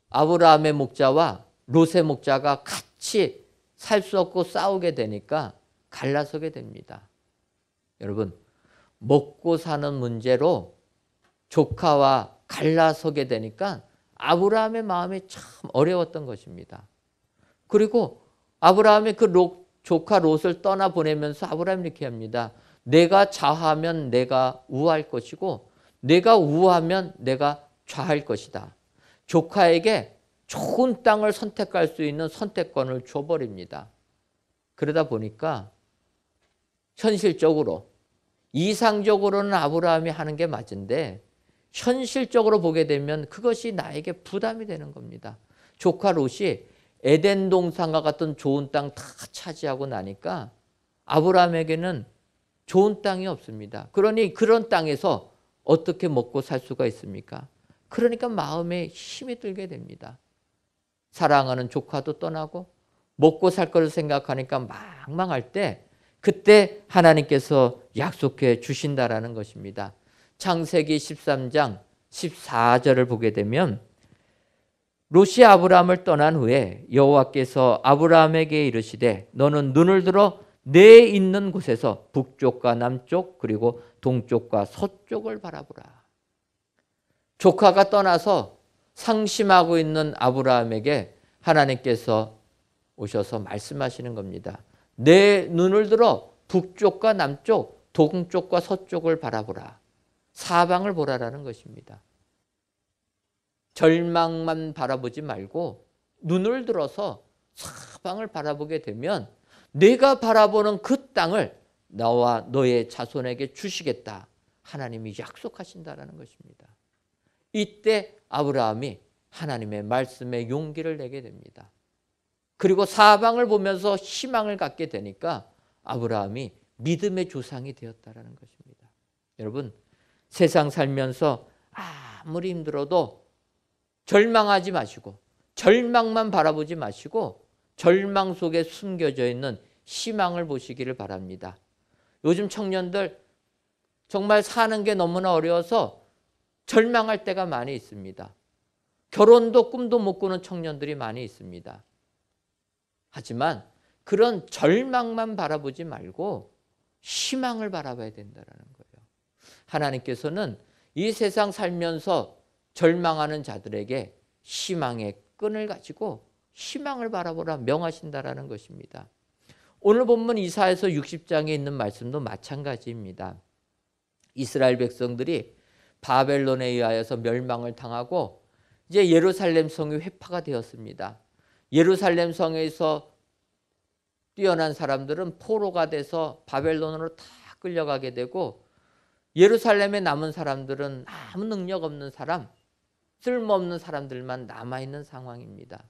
S5: 아브라함의 목자와 롯의 목자가 같이 살 수 없고 싸우게 되니까 갈라서게 됩니다. 여러분, 먹고 사는 문제로 조카와 갈라서게 되니까 아브라함의 마음이 참 어려웠던 것입니다. 그리고 아브라함이 그 조카 롯을 떠나보내면서 아브라함이 이렇게 합니다. 내가 좌하면 내가 우할 것이고 내가 우하면 내가 좌할 것이다. 조카에게 좋은 땅을 선택할 수 있는 선택권을 줘버립니다. 그러다 보니까 현실적으로 이상적으로는 아브라함이 하는 게 맞은데 현실적으로 보게 되면 그것이 나에게 부담이 되는 겁니다. 조카 롯이 에덴 동산과 같은 좋은 땅 다 차지하고 나니까 아브라함에게는 좋은 땅이 없습니다. 그러니 그런 땅에서 어떻게 먹고 살 수가 있습니까? 그러니까 마음에 힘이 들게 됩니다. 사랑하는 조카도 떠나고 먹고 살 것을 생각하니까 망망할 때 그때 하나님께서 약속해 주신다라는 것입니다. 창세기 13장 14절을 보게 되면 롯이 아브라함을 떠난 후에 여호와께서 아브라함에게 이르시되 너는 눈을 들어 내 있는 곳에서 북쪽과 남쪽 그리고 동쪽과 서쪽을 바라보라. 조카가 떠나서 상심하고 있는 아브라함에게 하나님께서 오셔서 말씀하시는 겁니다. 내 눈을 들어 북쪽과 남쪽 동쪽과 서쪽을 바라보라. 사방을 보라라는 것입니다. 절망만 바라보지 말고 눈을 들어서 사방을 바라보게 되면 내가 바라보는 그 땅을 나와 너의 자손에게 주시겠다. 하나님이 약속하신다라는 것입니다. 이때 아브라함이 하나님의 말씀에 용기를 내게 됩니다. 그리고 사방을 보면서 희망을 갖게 되니까 아브라함이 믿음의 조상이 되었다라는 것입니다. 여러분, 세상 살면서 아무리 힘들어도 절망하지 마시고 절망만 바라보지 마시고 절망 속에 숨겨져 있는 희망을 보시기를 바랍니다. 요즘 청년들 정말 사는 게 너무나 어려워서 절망할 때가 많이 있습니다. 결혼도 꿈도 못 꾸는 청년들이 많이 있습니다. 하지만 그런 절망만 바라보지 말고 희망을 바라봐야 된다는 거예요. 하나님께서는 이 세상 살면서 절망하는 자들에게 희망의 끈을 가지고 희망을 바라보라 명하신다라는 것입니다. 오늘 본문 이사야서 60장에 있는 말씀도 마찬가지입니다. 이스라엘 백성들이 바벨론에 의하여서 멸망을 당하고 이제 예루살렘 성이 회파가 되었습니다. 예루살렘 성에서 뛰어난 사람들은 포로가 돼서 바벨론으로 다 끌려가게 되고 예루살렘에 남은 사람들은 아무 능력 없는 사람, 쓸모없는 사람들만 남아있는 상황입니다.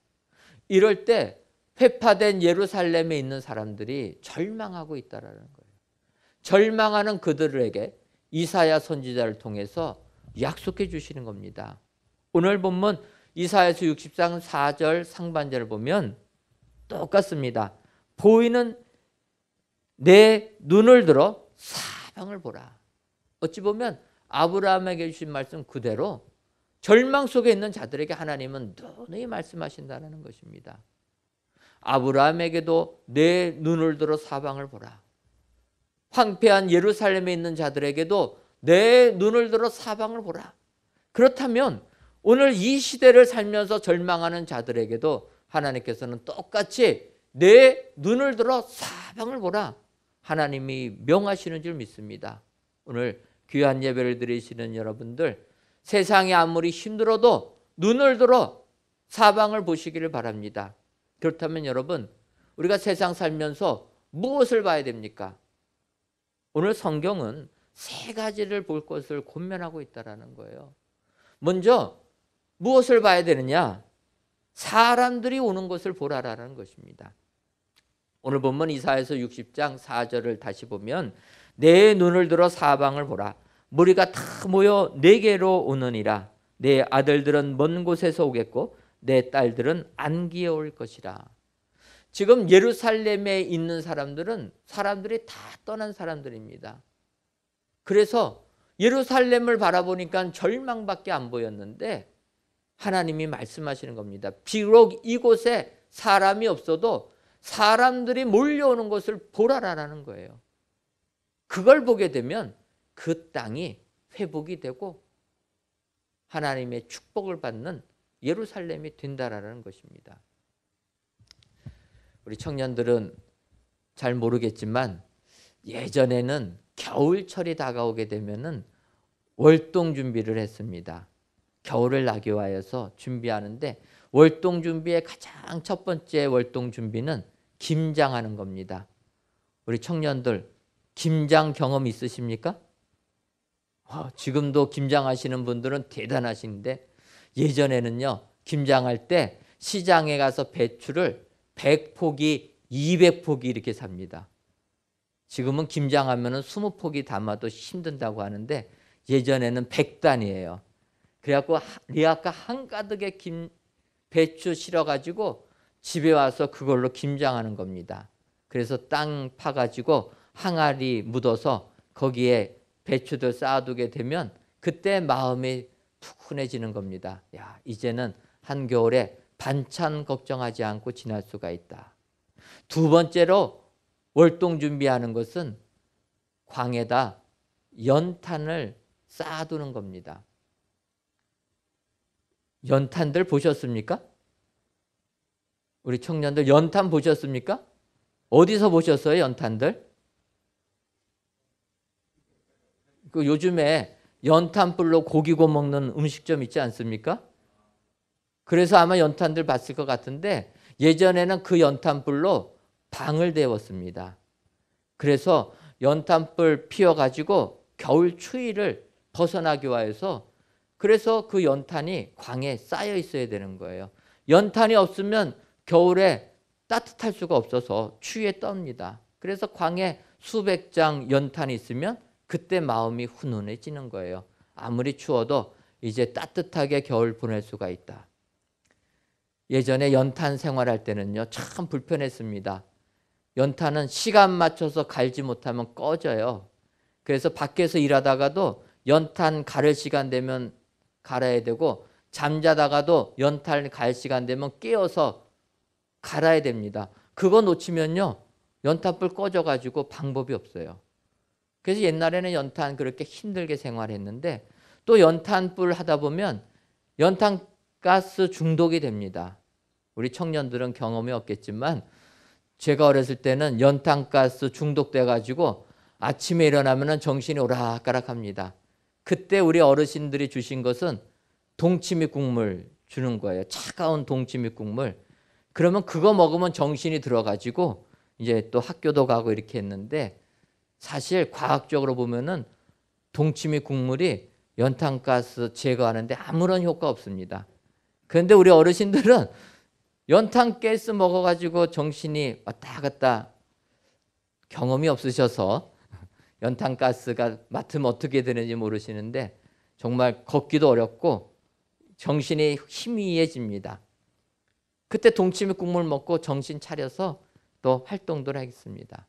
S5: 이럴 때 회파된 예루살렘에 있는 사람들이 절망하고 있다는 거예요. 절망하는 그들에게 이사야 선지자를 통해서 약속해 주시는 겁니다. 오늘 본문 이사야서 60장 4절 상반절을 보면 똑같습니다. 보이는 내 눈을 들어 사방을 보라. 어찌 보면 아브라함에게 주신 말씀 그대로 절망 속에 있는 자들에게 하나님은 누누이 말씀하신다는 것입니다. 아브라함에게도 내 눈을 들어 사방을 보라. 황폐한 예루살렘에 있는 자들에게도 내 눈을 들어 사방을 보라. 그렇다면 오늘 이 시대를 살면서 절망하는 자들에게도 하나님께서는 똑같이 내 눈을 들어 사방을 보라. 하나님이 명하시는 줄 믿습니다. 오늘 귀한 예배를 드리시는 여러분들, 세상이 아무리 힘들어도 눈을 들어 사방을 보시기를 바랍니다. 그렇다면 여러분, 우리가 세상 살면서 무엇을 봐야 됩니까? 오늘 성경은 세 가지를 볼 것을 권면하고 있다는 거예요. 먼저 무엇을 봐야 되느냐? 사람들이 오는 것을 보라라는 것입니다. 오늘 본문 이사야서 60장 4절을 다시 보면 내 눈을 들어 사방을 보라. 무리가 다 모여 내게로 오느니라. 내 아들들은 먼 곳에서 오겠고 내 딸들은 안기어 올 것이라. 지금 예루살렘에 있는 사람들은 사람들이 다 떠난 사람들입니다. 그래서 예루살렘을 바라보니까 절망밖에 안 보였는데 하나님이 말씀하시는 겁니다. 비록 이곳에 사람이 없어도 사람들이 몰려오는 것을 보라라는 거예요. 그걸 보게 되면 그 땅이 회복이 되고 하나님의 축복을 받는 예루살렘이 된다라는 것입니다. 우리 청년들은 잘 모르겠지만 예전에는 겨울철이 다가오게 되면은 월동 준비를 했습니다. 겨울을 나기위하여서 준비하는데 월동 준비의 가장 첫 번째 월동 준비는 김장하는 겁니다. 우리 청년들 김장 경험 있으십니까? 지금도 김장하시는 분들은 대단하신데 예전에는요, 김장할 때 시장에 가서 배추를 100포기, 200포기 이렇게 삽니다. 지금은 김장하면 20포기 담아도 힘든다고 하는데 예전에는 100단이에요. 그래갖고 리아카 한가득의 배추 실어가지고 집에 와서 그걸로 김장하는 겁니다. 그래서 땅 파가지고 항아리 묻어서 거기에 배추들 쌓아두게 되면 그때 마음이 푸근해지는 겁니다. 야, 이제는 한겨울에 반찬 걱정하지 않고 지날 수가 있다. 두 번째로 월동 준비하는 것은 광에다 연탄을 쌓아두는 겁니다. 연탄들 보셨습니까? 우리 청년들 연탄 보셨습니까? 어디서 보셨어요, 연탄들? 그 요즘에 연탄불로 고기 구워 먹는 음식점 있지 않습니까? 그래서 아마 연탄들 봤을 것 같은데 예전에는 그 연탄불로 방을 데웠습니다. 그래서 연탄불 피워가지고 겨울 추위를 벗어나기 위해서 그래서 그 연탄이 광에 쌓여 있어야 되는 거예요. 연탄이 없으면 겨울에 따뜻할 수가 없어서 추위에 떱니다. 그래서 광에 수백 장 연탄이 있으면 그때 마음이 훈훈해지는 거예요. 아무리 추워도 이제 따뜻하게 겨울 보낼 수가 있다. 예전에 연탄 생활할 때는요, 참 불편했습니다. 연탄은 시간 맞춰서 갈지 못하면 꺼져요. 그래서 밖에서 일하다가도 연탄 갈을 시간 되면 갈아야 되고 잠자다가도 연탄 갈 시간 되면 깨어서 갈아야 됩니다. 그거 놓치면요, 연탄불 꺼져가지고 방법이 없어요. 그래서 옛날에는 연탄 그렇게 힘들게 생활했는데 또 연탄불 하다 보면 연탄가스 중독이 됩니다. 우리 청년들은 경험이 없겠지만 제가 어렸을 때는 연탄가스 중독돼 가지고 아침에 일어나면 정신이 오락가락합니다. 그때 우리 어르신들이 주신 것은 동치미 국물 주는 거예요. 차가운 동치미 국물. 그러면 그거 먹으면 정신이 들어가지고 이제 또 학교도 가고 이렇게 했는데 사실 과학적으로 보면은 동치미 국물이 연탄가스 제거하는데 아무런 효과 없습니다. 그런데 우리 어르신들은 연탄가스 먹어가지고 정신이 왔다 갔다 경험이 없으셔서 연탄가스가 맡으면 어떻게 되는지 모르시는데 정말 걷기도 어렵고 정신이 희미해집니다. 그때 동치미 국물 먹고 정신 차려서 또 활동도 하겠습니다.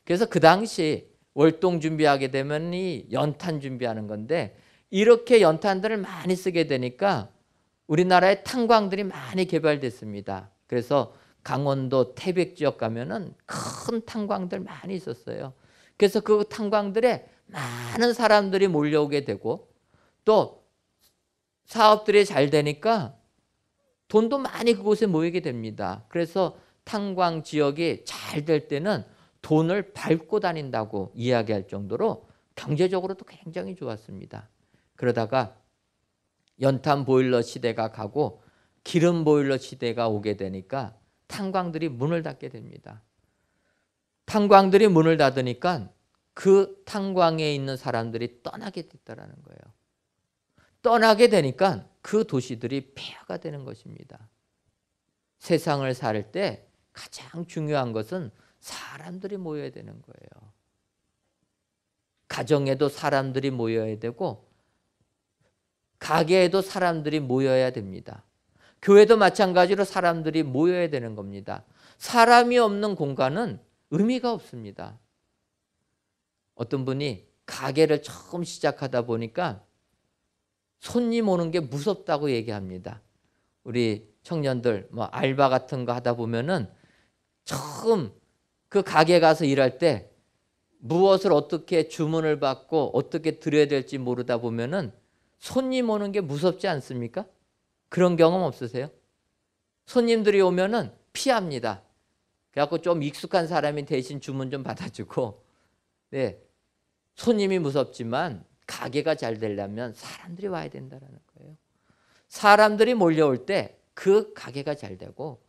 S5: 그래서 그 당시 월동 준비하게 되면 이 연탄 준비하는 건데 이렇게 연탄들을 많이 쓰게 되니까 우리나라에 탄광들이 많이 개발됐습니다. 그래서 강원도 태백 지역 가면은 큰 탄광들 많이 있었어요. 그래서 그 탄광들에 많은 사람들이 몰려오게 되고 또 사업들이 잘 되니까 돈도 많이 그곳에 모이게 됩니다. 그래서 탄광 지역이 잘 될 때는 돈을 밟고 다닌다고 이야기할 정도로 경제적으로도 굉장히 좋았습니다. 그러다가 연탄 보일러 시대가 가고 기름 보일러 시대가 오게 되니까 탄광들이 문을 닫게 됩니다. 탄광들이 문을 닫으니까 그 탄광에 있는 사람들이 떠나게 됐다라는 거예요. 떠나게 되니까 그 도시들이 폐허가 되는 것입니다. 세상을 살 때 가장 중요한 것은 사람들이 모여야 되는 거예요. 가정에도 사람들이 모여야 되고 가게에도 사람들이 모여야 됩니다. 교회도 마찬가지로 사람들이 모여야 되는 겁니다. 사람이 없는 공간은 의미가 없습니다. 어떤 분이 가게를 처음 시작하다 보니까 손님 오는 게 무섭다고 얘기합니다. 우리 청년들 뭐 알바 같은 거 하다 보면은 처음 그 가게 가서 일할 때 무엇을 어떻게 주문을 받고 어떻게 드려야 될지 모르다 보면은 손님 오는 게 무섭지 않습니까? 그런 경험 없으세요? 손님들이 오면은 피합니다. 그래갖고 좀 익숙한 사람이 대신 주문 좀 받아주고, 네, 손님이 무섭지만 가게가 잘 되려면 사람들이 와야 된다는 거예요. 사람들이 몰려올 때 그 가게가 잘 되고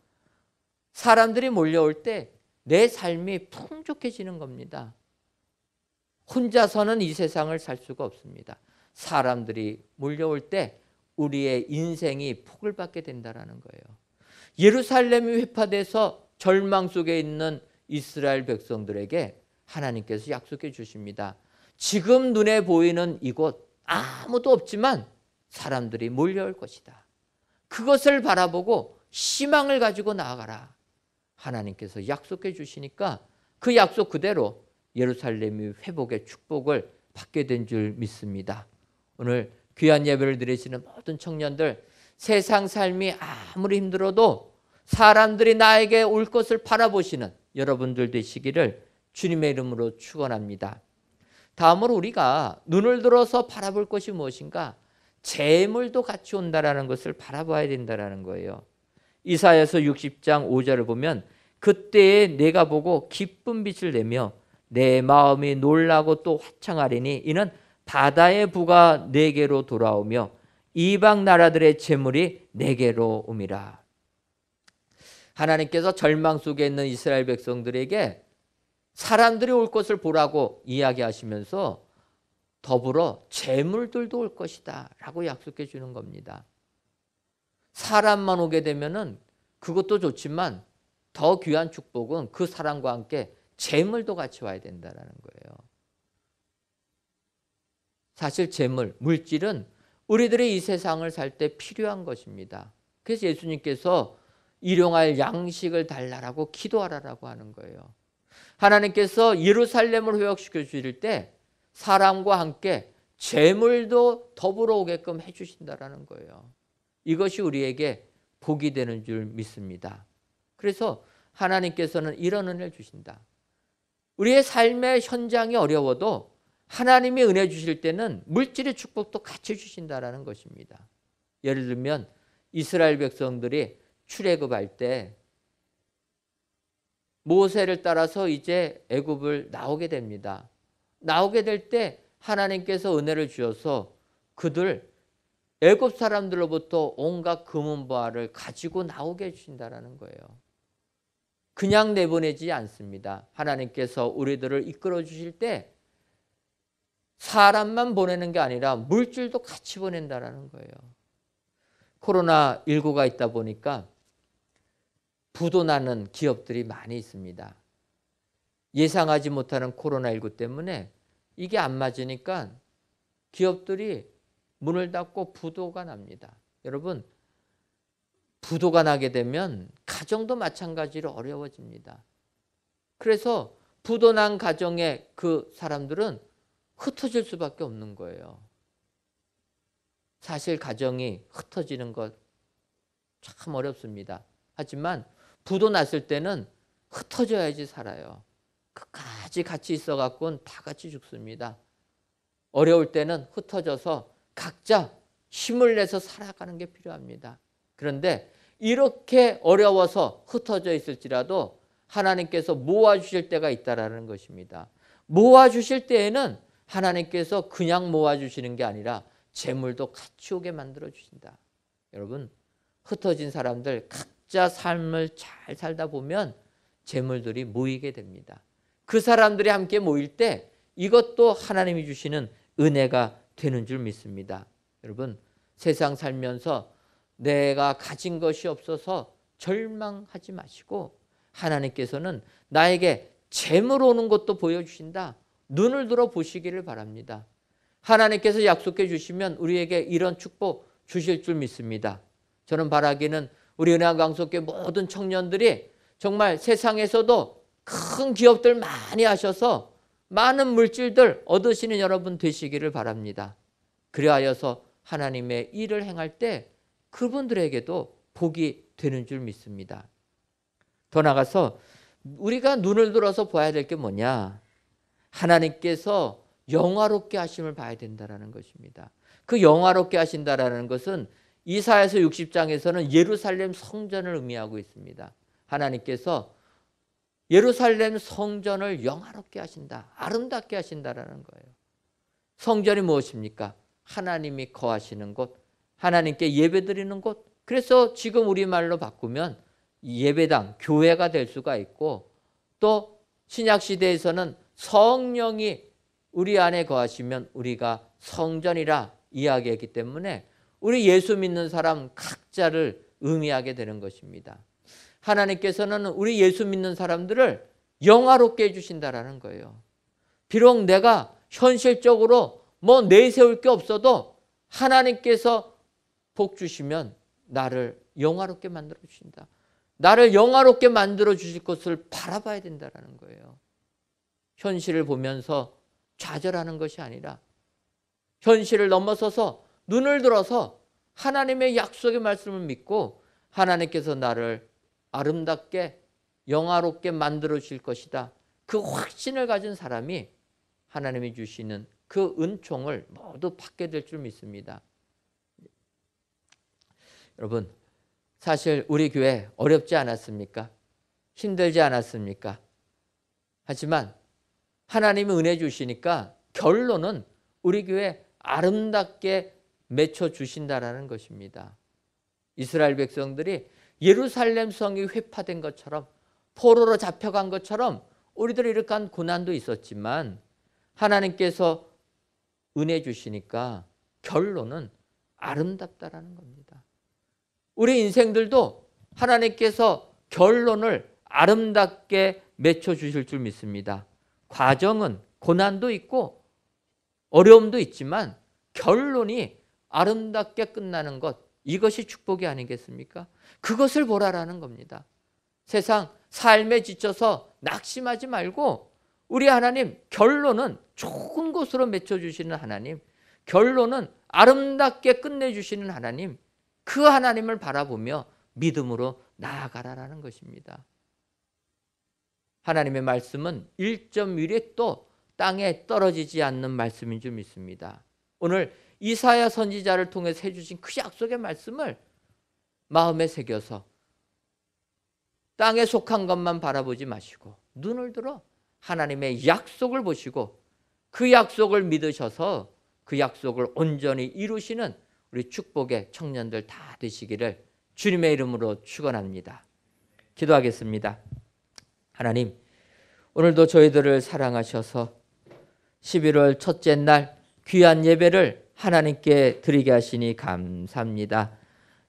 S5: 사람들이 몰려올 때 내 삶이 풍족해지는 겁니다. 혼자서는 이 세상을 살 수가 없습니다. 사람들이 몰려올 때 우리의 인생이 복을 받게 된다는 거예요. 예루살렘이 회파돼서 절망 속에 있는 이스라엘 백성들에게 하나님께서 약속해 주십니다. 지금 눈에 보이는 이곳 아무도 없지만 사람들이 몰려올 것이다. 그것을 바라보고 희망을 가지고 나아가라. 하나님께서 약속해 주시니까 그 약속 그대로 예루살렘이 회복의 축복을 받게 된 줄 믿습니다. 오늘 귀한 예배를 드리시는 모든 청년들, 세상 삶이 아무리 힘들어도 사람들이 나에게 올 것을 바라보시는 여러분들 되시기를 주님의 이름으로 축원합니다. 다음으로 우리가 눈을 들어서 바라볼 것이 무엇인가? 재물도 같이 온다라는 것을 바라봐야 된다라는 거예요. 이사야서 60장 5절을 보면 그때에 내가 보고 기쁜 빛을 내며 내 마음이 놀라고 또 화창하리니 이는 바다의 부가 내게로 돌아오며 이방 나라들의 재물이 내게로 옴이라. 하나님께서 절망 속에 있는 이스라엘 백성들에게 사람들이 올 것을 보라고 이야기하시면서 더불어 재물들도 올 것이다 라고 약속해 주는 겁니다. 사람만 오게 되면은 그것도 좋지만 더 귀한 축복은 그 사람과 함께 재물도 같이 와야 된다는 거예요. 사실 재물, 물질은 우리들이 이 세상을 살 때 필요한 것입니다. 그래서 예수님께서 일용할 양식을 달라고 기도하라고 하는 거예요. 하나님께서 예루살렘을 회복시켜 주실 때 사람과 함께 재물도 더불어 오게끔 해주신다라는 거예요. 이것이 우리에게 복이 되는 줄 믿습니다. 그래서 하나님께서는 이런 은혜를 주신다. 우리의 삶의 현장이 어려워도 하나님이 은혜 주실 때는 물질의 축복도 같이 주신다라는 것입니다. 예를 들면 이스라엘 백성들이 출애굽할 때 모세를 따라서 이제 애굽을 나오게 됩니다. 나오게 될 때 하나님께서 은혜를 주셔서 그들 애굽 사람들로부터 온갖 금은보화를 가지고 나오게 해주신다는 거예요. 그냥 내보내지 않습니다. 하나님께서 우리들을 이끌어 주실 때 사람만 보내는 게 아니라 물질도 같이 보낸다는 거예요. 코로나19가 있다 보니까 부도나는 기업들이 많이 있습니다. 예상하지 못하는 코로나19 때문에 이게 안 맞으니까 기업들이 문을 닫고 부도가 납니다. 여러분, 부도가 나게 되면 가정도 마찬가지로 어려워집니다. 그래서 부도난 가정의 그 사람들은 흩어질 수밖에 없는 거예요. 사실 가정이 흩어지는 것 참 어렵습니다. 하지만 부도 났을 때는 흩어져야지 살아요. 끝까지 같이 있어 갖고는 다 같이 죽습니다. 어려울 때는 흩어져서 각자 힘을 내서 살아가는 게 필요합니다. 그런데 이렇게 어려워서 흩어져 있을지라도 하나님께서 모아주실 때가 있다라는 것입니다. 모아주실 때에는 하나님께서 그냥 모아주시는 게 아니라 재물도 같이 오게 만들어 주신다. 여러분, 흩어진 사람들 각자 삶을 잘 살다 보면 재물들이 모이게 됩니다. 그 사람들이 함께 모일 때 이것도 하나님이 주시는 은혜가 되는 줄 믿습니다. 여러분, 세상 살면서 내가 가진 것이 없어서 절망하지 마시고 하나님께서는 나에게 재물 오는 것도 보여주신다. 눈을 들어 보시기를 바랍니다. 하나님께서 약속해 주시면 우리에게 이런 축복 주실 줄 믿습니다. 저는 바라기는 우리 은혜와 강속교회 모든 청년들이 정말 세상에서도 큰 기업들 많이 하셔서 많은 물질들 얻으시는 여러분 되시기를 바랍니다. 그리하여서 하나님의 일을 행할 때 그분들에게도 복이 되는 줄 믿습니다. 더 나아가서 우리가 눈을 들어서 봐야 될 게 뭐냐? 하나님께서 영화롭게 하심을 봐야 된다는 것입니다. 그 영화롭게 하신다라는 것은 이사야서 60장에서는 예루살렘 성전을 의미하고 있습니다. 하나님께서 예루살렘 성전을 영화롭게 하신다, 아름답게 하신다라는 거예요. 성전이 무엇입니까? 하나님이 거하시는 곳, 하나님께 예배드리는 곳. 그래서 지금 우리말로 바꾸면 예배당, 교회가 될 수가 있고, 또 신약시대에서는 성령이 우리 안에 거하시면 우리가 성전이라 이야기했기 때문에 우리 예수 믿는 사람 각자를 의미하게 되는 것입니다. 하나님께서는 우리 예수 믿는 사람들을 영화롭게 해주신다라는 거예요. 비록 내가 현실적으로 뭐 내세울 게 없어도 하나님께서 복 주시면 나를 영화롭게 만들어 주신다. 나를 영화롭게 만들어 주실 것을 바라봐야 된다는 거예요. 현실을 보면서 좌절하는 것이 아니라 현실을 넘어서서 눈을 들어서 하나님의 약속의 말씀을 믿고 하나님께서 나를 아름답게 영화롭게 만들어 주실 것이다. 그 확신을 가진 사람이 하나님이 주시는 그 은총을 모두 받게 될 줄 믿습니다. 여러분, 사실 우리 교회 어렵지 않았습니까? 힘들지 않았습니까? 하지만 하나님이 은혜 주시니까 결론은 우리 교회 아름답게 맺혀 주신다라는 것입니다. 이스라엘 백성들이 예루살렘 성이 회파된 것처럼, 포로로 잡혀간 것처럼 우리들이 이렇게 한 고난도 있었지만 하나님께서 은혜 주시니까 결론은 아름답다라는 겁니다. 우리 인생들도 하나님께서 결론을 아름답게 맺혀 주실 줄 믿습니다. 과정은 고난도 있고 어려움도 있지만 결론이 아름답게 끝나는 것, 이것이 축복이 아니겠습니까? 그것을 보라라는 겁니다. 세상 삶에 지쳐서 낙심하지 말고 우리 하나님 결론은 좋은 곳으로 맺혀주시는 하나님, 결론은 아름답게 끝내주시는 하나님, 그 하나님을 바라보며 믿음으로 나아가라라는 것입니다. 하나님의 말씀은 1.1획도 땅에 떨어지지 않는 말씀인 줄 믿습니다. 오늘 이사야 선지자를 통해서 해주신 그 약속의 말씀을 마음에 새겨서 땅에 속한 것만 바라보지 마시고 눈을 들어 하나님의 약속을 보시고 그 약속을 믿으셔서 그 약속을 온전히 이루시는 우리 축복의 청년들 다 되시기를 주님의 이름으로 축원합니다. 기도하겠습니다. 하나님, 오늘도 저희들을 사랑하셔서 11월 첫째 날 귀한 예배를 하나님께 드리게 하시니 감사합니다.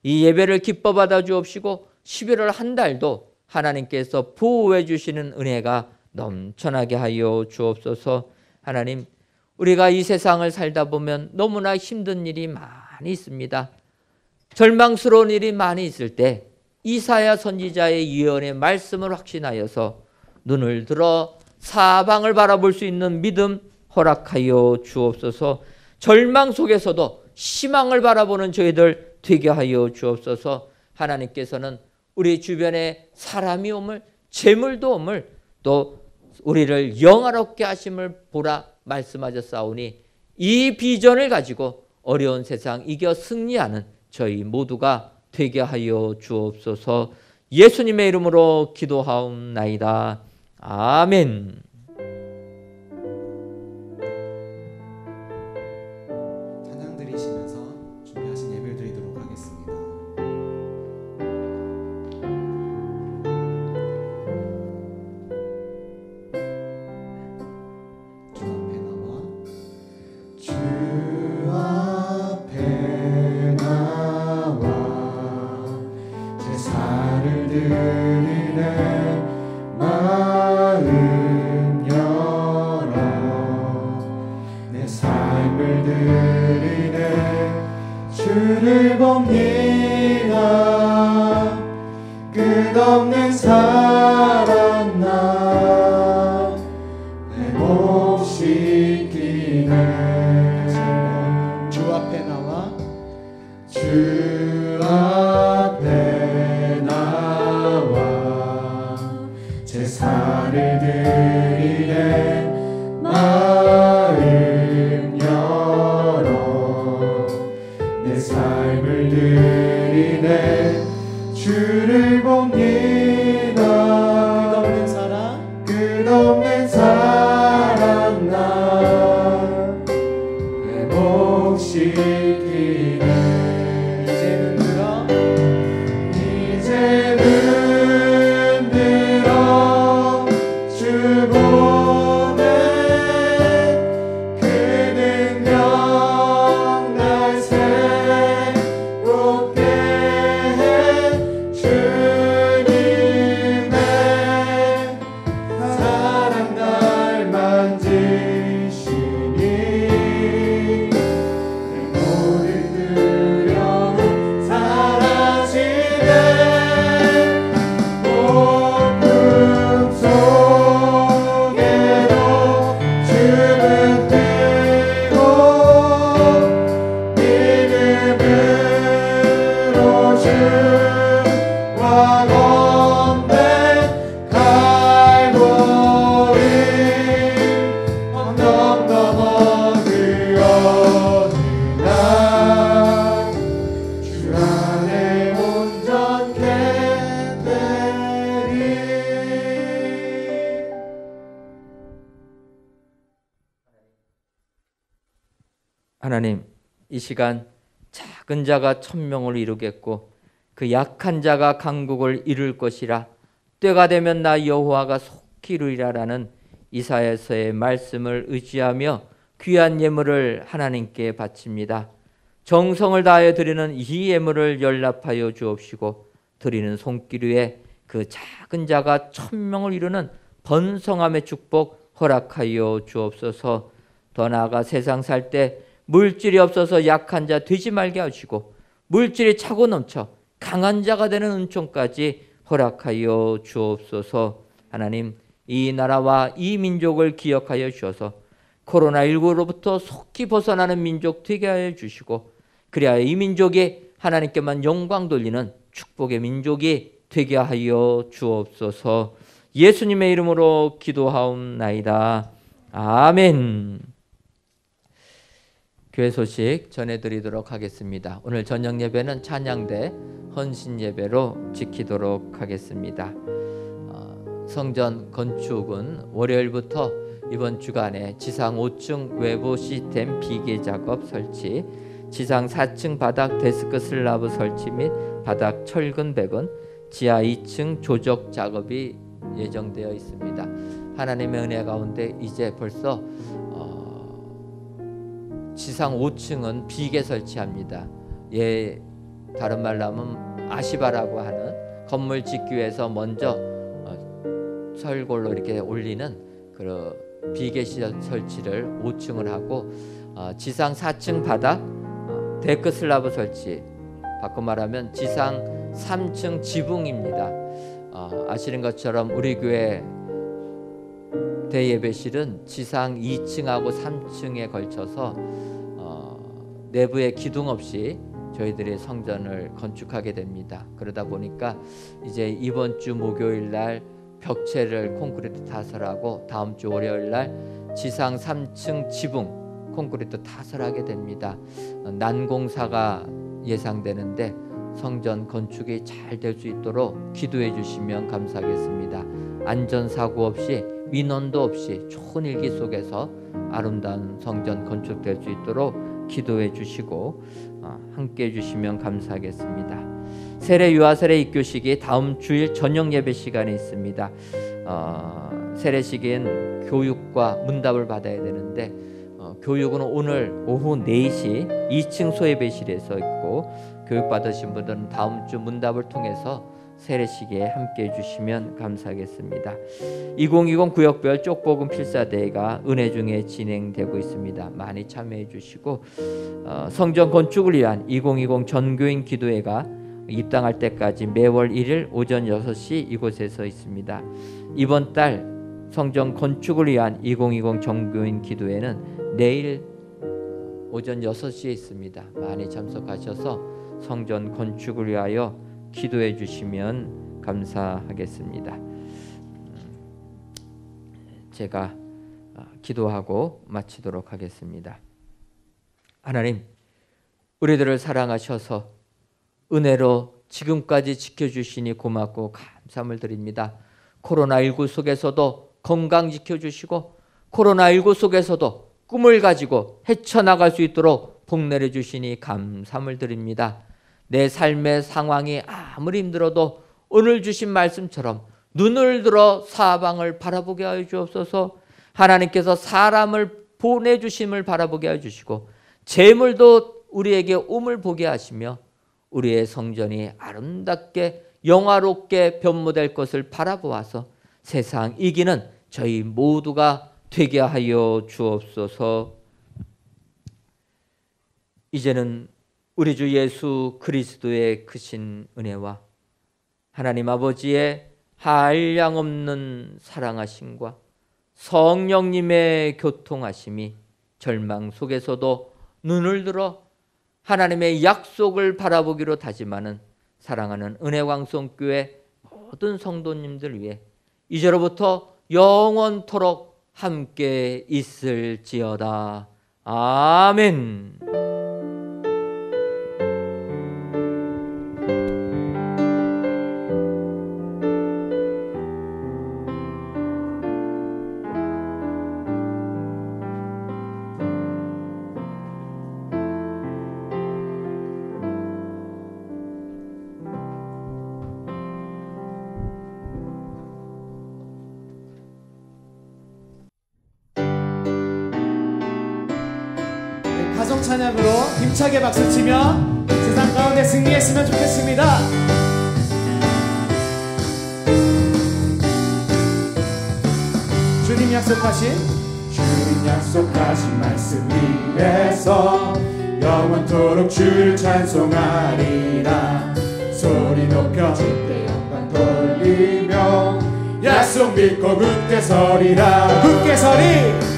S5: 이 예배를 기뻐 받아 주옵시고 11월 한 달도 하나님께서 보호해 주시는 은혜가 넘쳐나게 하여 주옵소서. 하나님, 우리가 이 세상을 살다 보면 너무나 힘든 일이 많이 있습니다. 절망스러운 일이 많이 있을 때 이사야 선지자의 예언의 말씀을 확신하여서 눈을 들어 사방을 바라볼 수 있는 믿음 허락하여 주옵소서. 절망 속에서도 희망을 바라보는 저희들 되게 하여 주옵소서. 하나님께서는 우리 주변에 사람이 오물, 재물도 오물, 또 우리를 영화롭게 하심을 보라 말씀하셨사오니 이 비전을 가지고 어려운 세상 이겨 승리하는 저희 모두가 되게 하여 주옵소서. 예수님의 이름으로 기도하옵나이다. 아멘.
S1: 찬양 드리시면서 준비하신 예배를 드리도록 하겠습니다. 주 앞에 나와
S2: 주 앞에 나와 제사를 드리네 마음 열어 내 삶을 드리네 주를 봅니다 끝없는 사랑 나 회복시키네
S1: 주 앞에 나와
S2: 주 앞에 나와 제사를 드리네 마음 열어 내 삶을 드리네 주를 봅니다
S1: 끝없는 사랑
S2: 끝없는 사랑 나 회복시키네
S1: 이제는 들어
S2: 이제는 들어 주 보내 그 능력 날 새롭게 해 주님의 사랑 날 만지시니 내 모든 두려움 사라지네 목숨 속에도 주는 뜨고 믿음으로 주와 건네 갈보리 언덕 넘어 그 어느 날 주 안에 온전케 되리
S5: 하나님, 이 시간 작은 자가 천명을 이루겠고 그 약한 자가 강국을 이룰 것이라 때가 되면 나 여호와가 속히 이루리라라는 이사야서의 말씀을 의지하며 귀한 예물을 하나님께 바칩니다. 정성을 다하여 드리는 이 예물을 연락하여 주옵시고 드리는 손길 위에 그 작은 자가 천명을 이루는 번성함의 축복 허락하여 주옵소서. 더 나아가 세상 살 때 물질이 없어서 약한 자 되지 말게 하시고 물질이 차고 넘쳐 강한 자가 되는 은총까지 허락하여 주옵소서. 하나님, 이 나라와 이 민족을 기억하여 주셔서 코로나19로부터 속히 벗어나는 민족 되게 하여 주시고 그리하여 이 민족이 하나님께만 영광 돌리는 축복의 민족이 되게 하여 주옵소서. 예수님의 이름으로 기도하옵나이다. 아멘. 교회 소식 전해드리도록 하겠습니다. 오늘 저녁 예배는 찬양대 헌신 예배로 지키도록 하겠습니다. 성전 건축은 월요일부터 이번 주간에 지상 5층 외부 시스템 비계 작업 설치, 지상 4층 바닥 데스크 슬라브 설치 및 바닥 철근 배건, 지하 2층 조적 작업이 예정되어 있습니다. 하나님의 은혜 가운데 이제 벌써 지상 5층은 비계 설치합니다. 다른 말로 하면 아시바라고 하는 건물 짓기 위해서 먼저 설골로 이렇게 올리는 그 비계 설치를 5층을 하고 지상 4층 바닥 데크 슬라브 설치, 바꿔 말하면 지상 3층 지붕입니다. 아시는 것처럼 우리 교회 대예배실은 지상 2층하고 3층에 걸쳐서 내부에 기둥 없이 저희들이 성전을 건축하게 됩니다. 그러다 보니까 이제 이번 주 목요일 날 벽체를 콘크리트 타설하고 다음 주 월요일 날 지상 3층 지붕 콘크리트 타설하게 됩니다. 난공사가 예상되는데 성전 건축이 잘 될 수 있도록 기도해 주시면 감사하겠습니다. 안전사고 없이 민원도 없이 좋은 일기 속에서 아름다운 성전 건축될 수 있도록 기도해 주시고 함께 해 주시면 감사하겠습니다. 세례 유아세례 입교식이 다음 주일 저녁 예배 시간에 있습니다. 세례식엔 교육과 문답을 받아야 되는데 교육은 오늘 오후 4시 2층 소예배실에서 있고 교육받으신 분들은 다음 주 문답을 통해서 세례식에 함께 해주시면 감사하겠습니다. 2020 구역별 쪽복음 필사대회가 은혜 중에 진행되고 있습니다. 많이 참여해 주시고 성전 건축을 위한 2020 전교인 기도회가 입당할 때까지 매월 1일 오전 6시 이곳에서 있습니다. 이번 달 성전 건축을 위한 2020 전교인 기도회는 내일 오전 6시에 있습니다. 많이 참석하셔서 성전 건축을 위하여 기도해 주시면 감사하겠습니다. 제가 기도하고 마치도록 하겠습니다. 하나님, 우리들을 사랑하셔서 은혜로 지금까지 지켜주시니 고맙고 감사함을 드립니다. 코로나19 속에서도 건강 지켜주시고 코로나19 속에서도 꿈을 가지고 헤쳐나갈 수 있도록 복 내려주시니 감사함을 드립니다. 내 삶의 상황이 아무리 힘들어도 오늘 주신 말씀처럼 눈을 들어 사방을 바라보게 하여 주옵소서. 하나님께서 사람을 보내주심을 바라보게 하여 주시고 재물도 우리에게 오물 보게 하시며 우리의 성전이 아름답게 영화롭게 변모될 것을 바라보아서 세상 이기는 저희 모두가 되게 하여 주옵소서. 이제는 우리 주 예수 그리스도의 크신 은혜와 하나님 아버지의 한량없는 사랑하심과 성령님의 교통하심이 절망 속에서도 눈을 들어 하나님의 약속을 바라보기로 다짐하는 사랑하는 은혜광성교회 모든 성도님들 위해 이제로부터 영원토록 함께 있을지어다. 아멘.
S1: 가정 찬양으로 힘차게 박수치며 세상 가운데 승리했으면 좋겠습니다. 주님 약속하신 말씀 위에서 영원토록 주를 찬송하리라. 소리 높여 주께 영광 돌리며 약속 믿고 굳게 서리라. 굳게 서리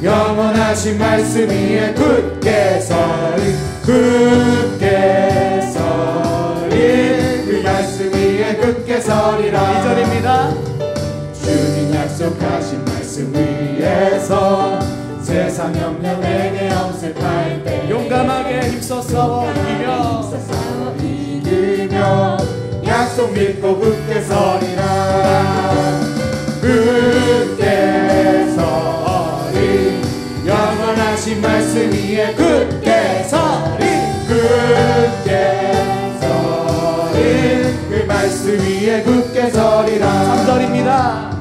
S1: 영원하신 말씀 위에 굳게 서리. 굳게 서리 그 말씀 위에 굳게 서리라. 2절입니다. 주님 약속하신 말씀 위에서 세상 염려에게 염색할 때 용감하게 힘써 싸워 이기며 약속 믿고 굳게 서리라. 굳게 서리 영원하신 말씀 위에 굳게 서리. 굳게 서리 그 말씀 위에 굳게 서리라. 3절입니다.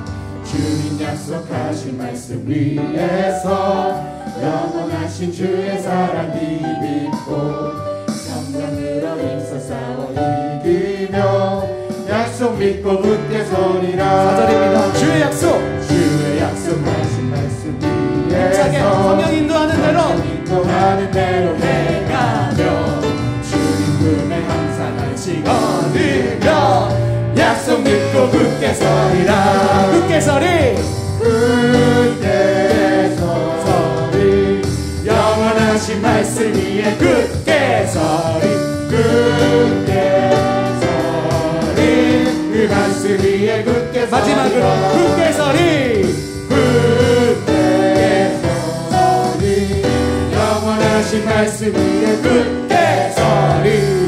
S1: 주님 약속하신 말씀 위에서 영원하신 주의 사랑 믿고 성령으로 힘써 싸워 이기며 약속 믿고 굳게 서리라. 4절입니다. 주의 약속하신 말씀 위에서 성령 인도하는 대로 행하며 주님 품에 항상 안식 얻으며 약속 믿고 굳게 서리라 굳게 서리
S2: 굳게 서리 영원하신 말씀 위에 굳게 서리 굳게 서리 그 말씀 위에 굳게 서리
S1: 마지막으로 굳게 서리
S2: 굳게 서리 영원하신 말씀 위에 굳게 서리